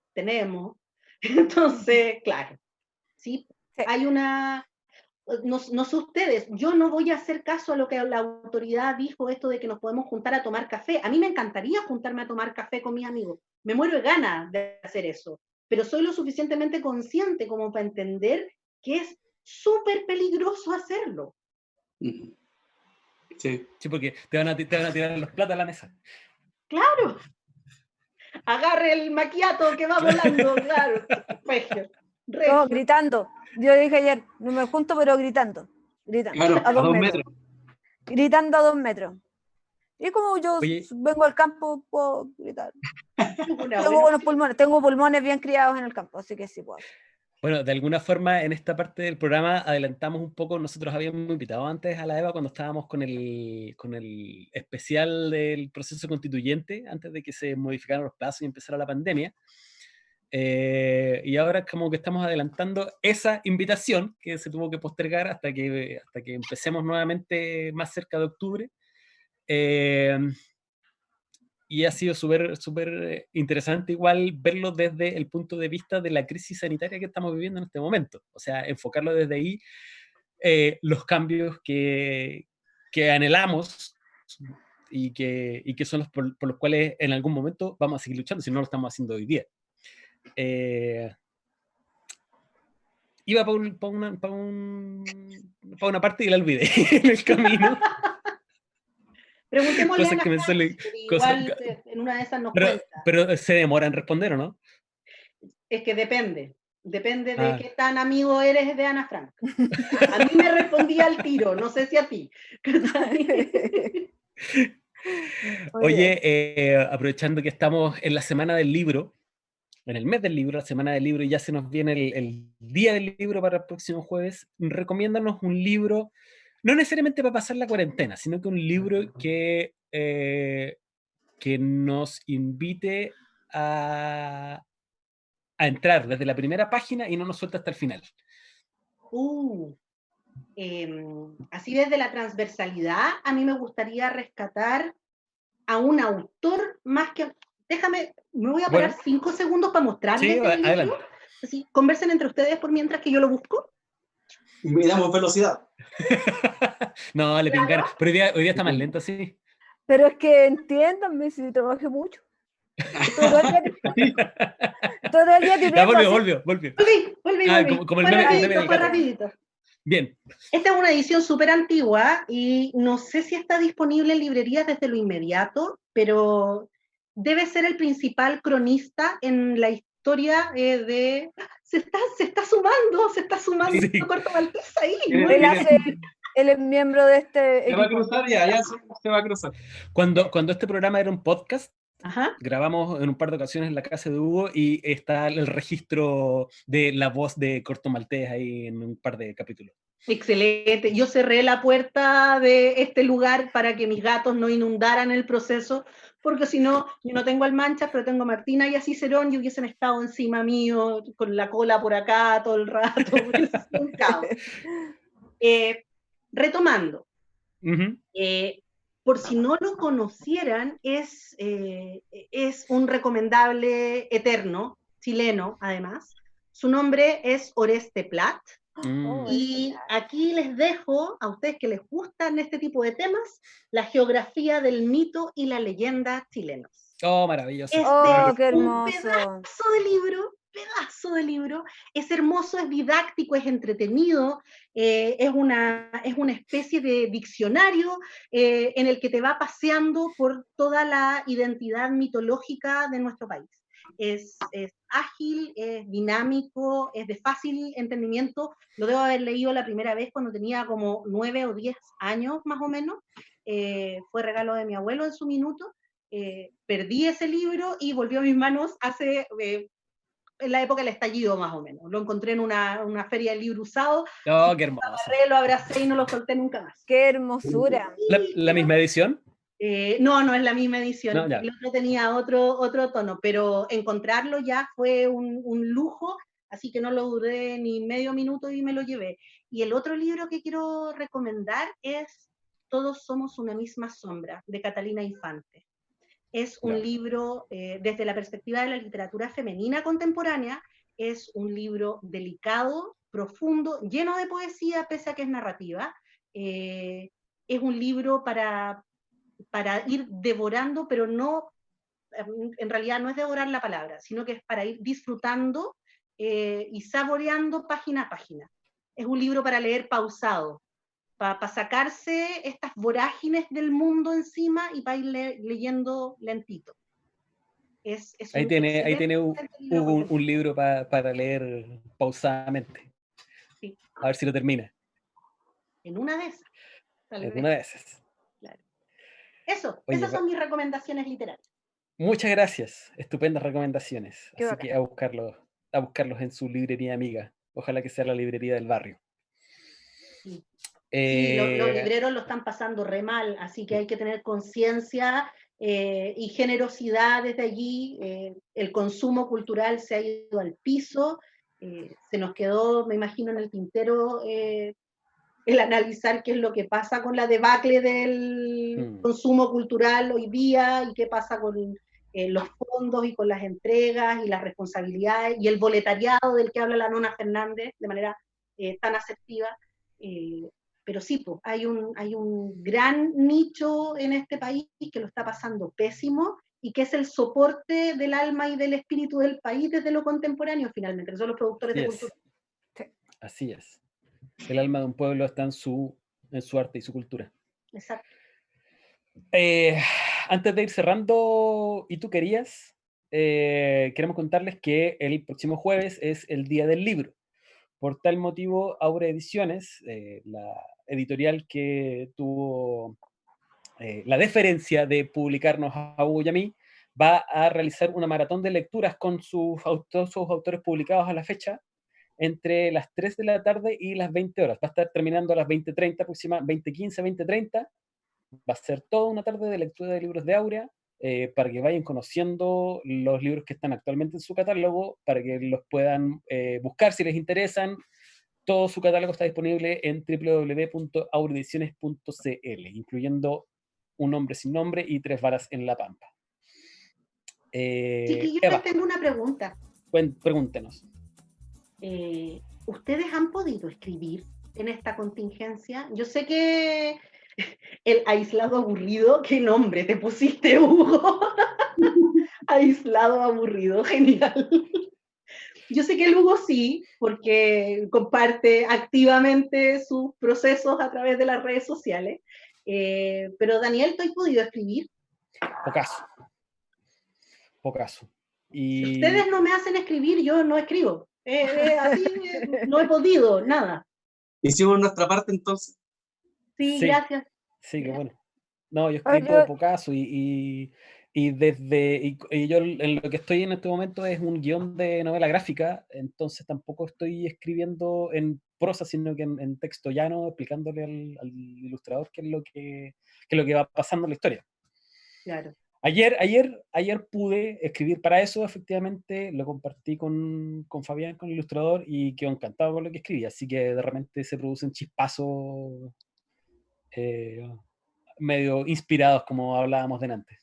Entonces, claro, sí, hay una... No sé ustedes, yo no voy a hacer caso a lo que la autoridad dijo, esto de que nos podemos juntar a tomar café. A mí me encantaría juntarme a tomar café con mis amigos. Me muero de ganas de hacer eso. Pero soy lo suficientemente consciente como para entender que es súper peligroso hacerlo. Sí. Sí, porque te van a tirar los platos a la mesa. Claro. Agarre el maquiato que va volando, claro. Regio. No, gritando. Yo dije ayer, no me junto, pero gritando. Claro, A a 2 2 metros. metros. Gritando a 2 metros. Y como yo Oye. vengo al campo, puedo gritar. Una Tengo buena buenos opción. pulmones, tengo pulmones bien criados en el campo, así que sí puedo hacer. Bueno, de alguna forma en esta parte del programa adelantamos un poco. Nosotros habíamos invitado antes a la Eva cuando estábamos con el especial del proceso constituyente, antes de que se modificaran los plazos y empezara la pandemia. Y ahora como que estamos adelantando esa invitación que se tuvo que postergar hasta que empecemos nuevamente más cerca de octubre. Y ha sido súper interesante igual verlo desde el punto de vista de la crisis sanitaria que estamos viviendo en este momento. O sea, enfocarlo desde ahí, los cambios que anhelamos y que son los por los cuales en algún momento vamos a seguir luchando, si no lo estamos haciendo hoy día. Iba para una parte y la olvidé en el camino. Preguntémosle a Cosas Ana que me Frank, salen. igual en una de esas nos cuenta. Pero se demora en responder, ¿o no? Es que depende de Ah. qué tan amigo eres de Ana Frank. A mí me respondía al tiro, no sé si a ti. Oye, aprovechando que estamos en la semana del libro, en el mes del libro, la semana del libro, y ya se nos viene el día del libro para el próximo jueves, recomiéndanos un libro, no necesariamente para pasar la cuarentena, sino que un libro que nos invite a entrar desde la primera página y no nos suelta hasta el final. Así desde la transversalidad, a mí me gustaría rescatar a un autor más que... Déjame, me voy a parar 5 segundos para mostrarles el libro. Así, conversen entre ustedes por mientras que yo lo busco. Y midamos velocidad. No, le pingaron. Pero hoy día está más lento, sí. Pero es que entiéndanme si trabajé mucho. Todo el día ya volvió. Volví. Como el meme fue rapidito. Bien. Esta es una edición súper antigua y no sé si está disponible en librerías desde lo inmediato, pero debe ser el principal cronista en la historia de... Se está sumando Sí. Corto Maltés ahí. Él es miembro de este Se va a cruzar ya se va a cruzar. Cuando este programa era un podcast, Ajá. grabamos en un par de ocasiones en la casa de Hugo y está el registro de la voz de Corto Maltés ahí en un par de capítulos. Excelente. Yo cerré la puerta de este lugar para que mis gatos no inundaran el proceso, porque si no, yo no tengo al Manchas, pero tengo a Martina y a Cicerón y hubiesen estado encima mío con la cola por acá todo el rato. Un caos. Retomando, por si no lo conocieran, es un recomendable eterno, chileno además. Su nombre es Oreste Plat. Y aquí les dejo, a ustedes que les gustan este tipo de temas, la geografía del mito y la leyenda chilenos. Oh, maravilloso. Qué hermoso. Pedazo de libro, es hermoso, es didáctico, es entretenido, es una especie de diccionario en el que te va paseando por toda la identidad mitológica de nuestro país. Es ágil, es dinámico, es de fácil entendimiento. Lo debo haber leído la primera vez cuando tenía como 9 o 10 años más o menos. Fue regalo de mi abuelo en su minuto. Perdí ese libro y volvió a mis manos hace... en la época del estallido más o menos. Lo encontré en una feria de libro usado. Oh, qué hermoso. Lo abracé y no lo solté nunca más. ¡Qué hermosura! ¿La misma edición? No es la misma edición. No, el otro tenía otro tono, pero encontrarlo ya fue un lujo, así que no lo dudé ni medio minuto y me lo llevé. Y el otro libro que quiero recomendar es Todos somos una misma sombra, de Catalina Infante. Es un libro, desde la perspectiva de la literatura femenina contemporánea, es un libro delicado, profundo, lleno de poesía, pese a que es narrativa. Es un libro para ir devorando, pero no, en realidad no es devorar la palabra, sino que es para ir disfrutando y saboreando página a página. Es un libro para leer pausado. para sacarse estas vorágines del mundo encima y para ir leyendo lentito. Es Ahí tiene excelente libro un libro para leer pausadamente. Sí. A ver si lo termina. En una de esas. Tal vez. Alguna de esas. Claro. Eso, Oye, esas son mis recomendaciones literarias. Muchas gracias. Estupendas recomendaciones. Qué Así bacán. que a buscarlos en su librería amiga. Ojalá que sea la librería del barrio. Sí. Sí, los Eh, libreros lo están pasando re mal, así que hay que tener conciencia y generosidad desde allí. El consumo cultural se ha ido al piso, se nos quedó, me imagino, en el tintero el analizar qué es lo que pasa con la debacle del consumo cultural hoy día y qué pasa con los fondos y con las entregas y las responsabilidades y el boletariado del que habla la Nona Fernández de manera tan asertiva. Pero sí, pues, hay un gran nicho en este país que lo está pasando pésimo y que es el soporte del alma y del espíritu del país desde lo contemporáneo, finalmente, que son los productores de cultura. Así es. El alma de un pueblo está en su arte y su cultura. Exacto. Antes de ir cerrando, ¿y tú querías? Queremos contarles que el próximo jueves es el Día del Libro. Por tal motivo, Aura Ediciones, la editorial que tuvo la deferencia de publicarnos a Hugo y a mí, va a realizar una maratón de lecturas con todos sus autores publicados a la fecha, entre las 3 de la tarde y las 20 horas. Va a estar terminando a las 20:30, aproximadamente 20:15, 20:30. Va a ser toda una tarde de lectura de libros de Aurea, para que vayan conociendo los libros que están actualmente en su catálogo, para que los puedan buscar si les interesan. Todo su catálogo está disponible en www.auraediciones.cl, incluyendo Un hombre sin nombre y Tres varas en la pampa. Chiquillos, Eva, les tengo una pregunta. pregúntenos. ¿Ustedes han podido escribir en esta contingencia? Yo sé que el aislado aburrido, qué nombre te pusiste, Hugo. Aislado aburrido, genial. Yo sé que el Hugo sí, porque comparte activamente sus procesos a través de las redes sociales. Pero Daniel, ¿tú has podido escribir? Pocaso. Si ustedes no me hacen escribir, yo no escribo. Así no he podido, nada. Hicimos nuestra parte entonces. Sí, gracias. Sí, qué bueno. No, yo escribo pocaso y yo en lo que estoy en este momento es un guión de novela gráfica, entonces tampoco estoy escribiendo en prosa, sino que en texto llano, explicándole al ilustrador qué es lo que va pasando en la historia. Claro. Ayer pude escribir para eso, efectivamente, lo compartí con Fabián, con el ilustrador, y quedó encantado con lo que escribí, así que de repente se producen chispazos medio inspirados, como hablábamos delante.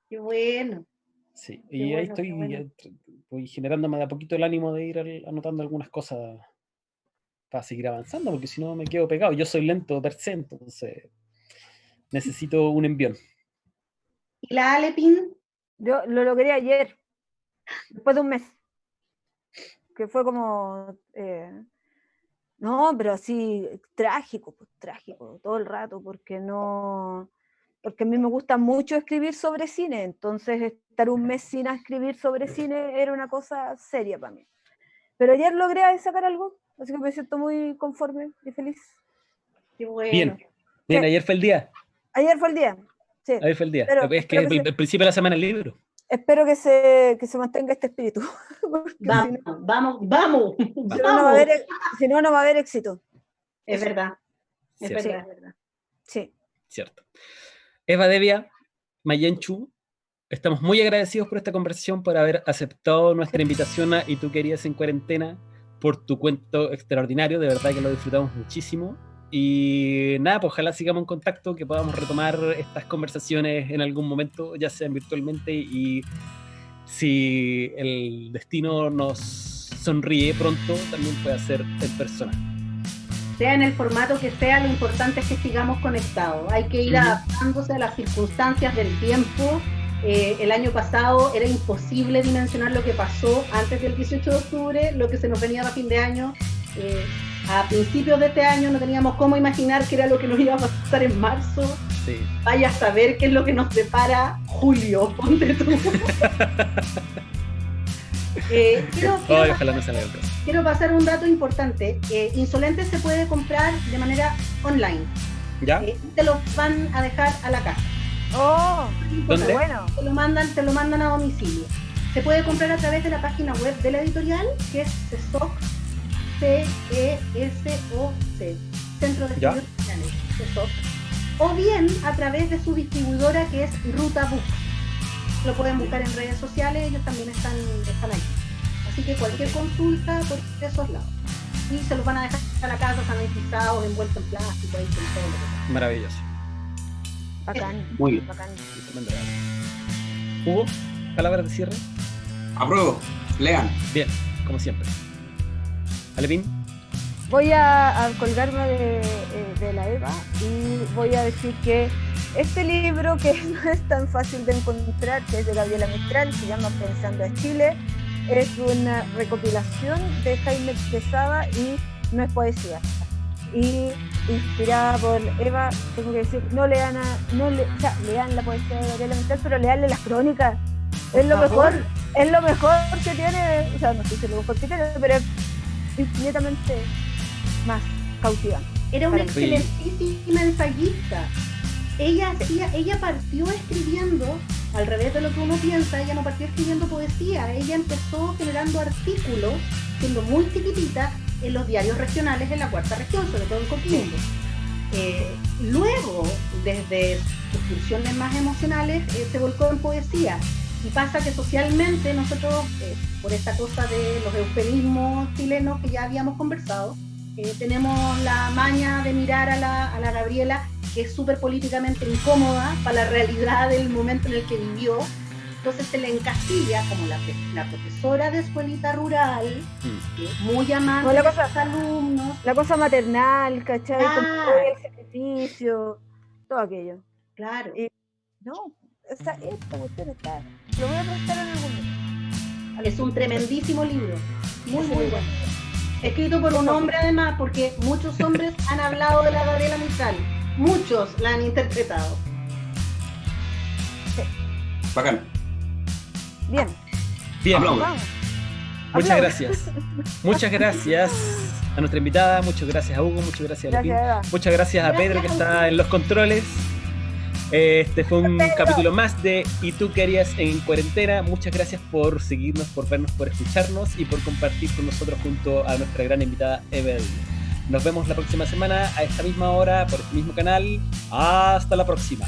Qué bueno. Sí, y ahí voy generándome de a poquito el ánimo de ir anotando algunas cosas para seguir avanzando, porque si no me quedo pegado. Yo soy lento per se, entonces necesito un envión. ¿Y la Alepin? Yo lo logré ayer, después de un mes, que fue como... no, pero así, trágico, todo el rato, porque a mí me gusta mucho escribir sobre cine, entonces estar un mes sin escribir sobre cine era una cosa seria para mí. Pero ayer logré sacar algo, así que me siento muy conforme y feliz. Qué bueno. Bien, ayer fue el día. Ayer fue el día, sí. Ayer fue el día. Es que el principio de la semana el libro. Espero que se mantenga este espíritu. Vamos. Si no, no va a haber éxito. Es verdad. Es Cierto. verdad. Sí. Cierto. Eva Devia, Mayenchu, estamos muy agradecidos por esta conversación, por haber aceptado nuestra invitación a Y tú querías en cuarentena, por tu cuento extraordinario, de verdad que lo disfrutamos muchísimo. Y nada, pues ojalá sigamos en contacto, que podamos retomar estas conversaciones en algún momento, ya sean virtualmente, y si el destino nos sonríe pronto, también puede ser en persona. Sea en el formato que sea, lo importante es que sigamos conectados. Hay que ir adaptándose a las circunstancias del tiempo. El año pasado era imposible dimensionar lo que pasó antes del 18 de octubre, lo que se nos venía a fin de año. a principios de este año no teníamos cómo imaginar qué era lo que nos iba a pasar en marzo. Sí. Vaya a saber qué es lo que nos depara julio, ponte tú. Ojalá no salga el caso. Quiero pasar un dato importante. Insolente se puede comprar de manera online. ¿Ya? Te lo van a dejar a la casa. Oh, ¿Dónde? bueno. Te lo mandan a domicilio. Se puede comprar a través de la página web de la editorial, que es CESOC, CESOC, Centro de ¿Ya? Estudios Sociales, CESOC, o bien a través de su distribuidora, que es Ruta Book. Lo pueden buscar en redes sociales, ellos también están ahí. Así que cualquier consulta por esos lados. Y se los van a dejar a la casa sanitizados, envueltos en plástico, ahí con todo lo que sea. Maravilloso. Bacán. Muy bien. Bacán. Tremendo dato. Hugo, palabras de cierre. Apruebo. Lean. Bien, como siempre. Alepín. Voy a colgarme de la Eva y voy a decir que este libro, que no es tan fácil de encontrar, que es de Gabriela Mistral, se llama Pensando a Chile, es una recopilación de Jaime Quesada y no es poesía. Y inspirada por Eva, tengo que decir, lean la poesía de Gabriela Mistral, pero leanle las crónicas. Es lo mejor que tiene, o sea, no sé si es lo mejor que tiene, pero es infinitamente más cautivante. Era una Para mí. excelentísima ensayista. Ella partió escribiendo, al revés de lo que uno piensa, ella no partió escribiendo poesía, ella empezó generando artículos, siendo muy chiquitita, en los diarios regionales en la cuarta región, sobre todo en Coquimbo. Luego, desde sus funciones más emocionales, se volcó en poesía. Y pasa que socialmente nosotros, por esta cosa de los eufemismos chilenos que ya habíamos conversado, tenemos la maña de mirar a la Gabriela, que es súper políticamente incómoda para la realidad del momento en el que vivió. Entonces se le encasilla como la profesora de escuelita rural, muy amante de sus alumnos. La cosa maternal, ¿cachai? Ah. Como el sacrificio, todo aquello. Claro. No, esta cuestión está. Lo voy a prestar en algún momento. Es un tremendísimo libro, muy bueno. Escrito por un hombre además, porque muchos hombres han hablado de la Gabriela Mistral. Muchos la han interpretado. Bacán. Bien, Bien. Aplaudo. vamos. Muchas Aplausos. gracias. Muchas gracias a nuestra invitada, muchas gracias a Hugo, muchas gracias a Alepín, Gracias, Eva. muchas gracias a Pedro que está en los controles. Este fue un capítulo más de ¿Y tú qué harías en cuarentena? Muchas gracias por seguirnos, por vernos, por escucharnos y por compartir con nosotros junto a nuestra gran invitada Eva. Nos vemos la próxima semana a esta misma hora por este mismo canal. Hasta la próxima.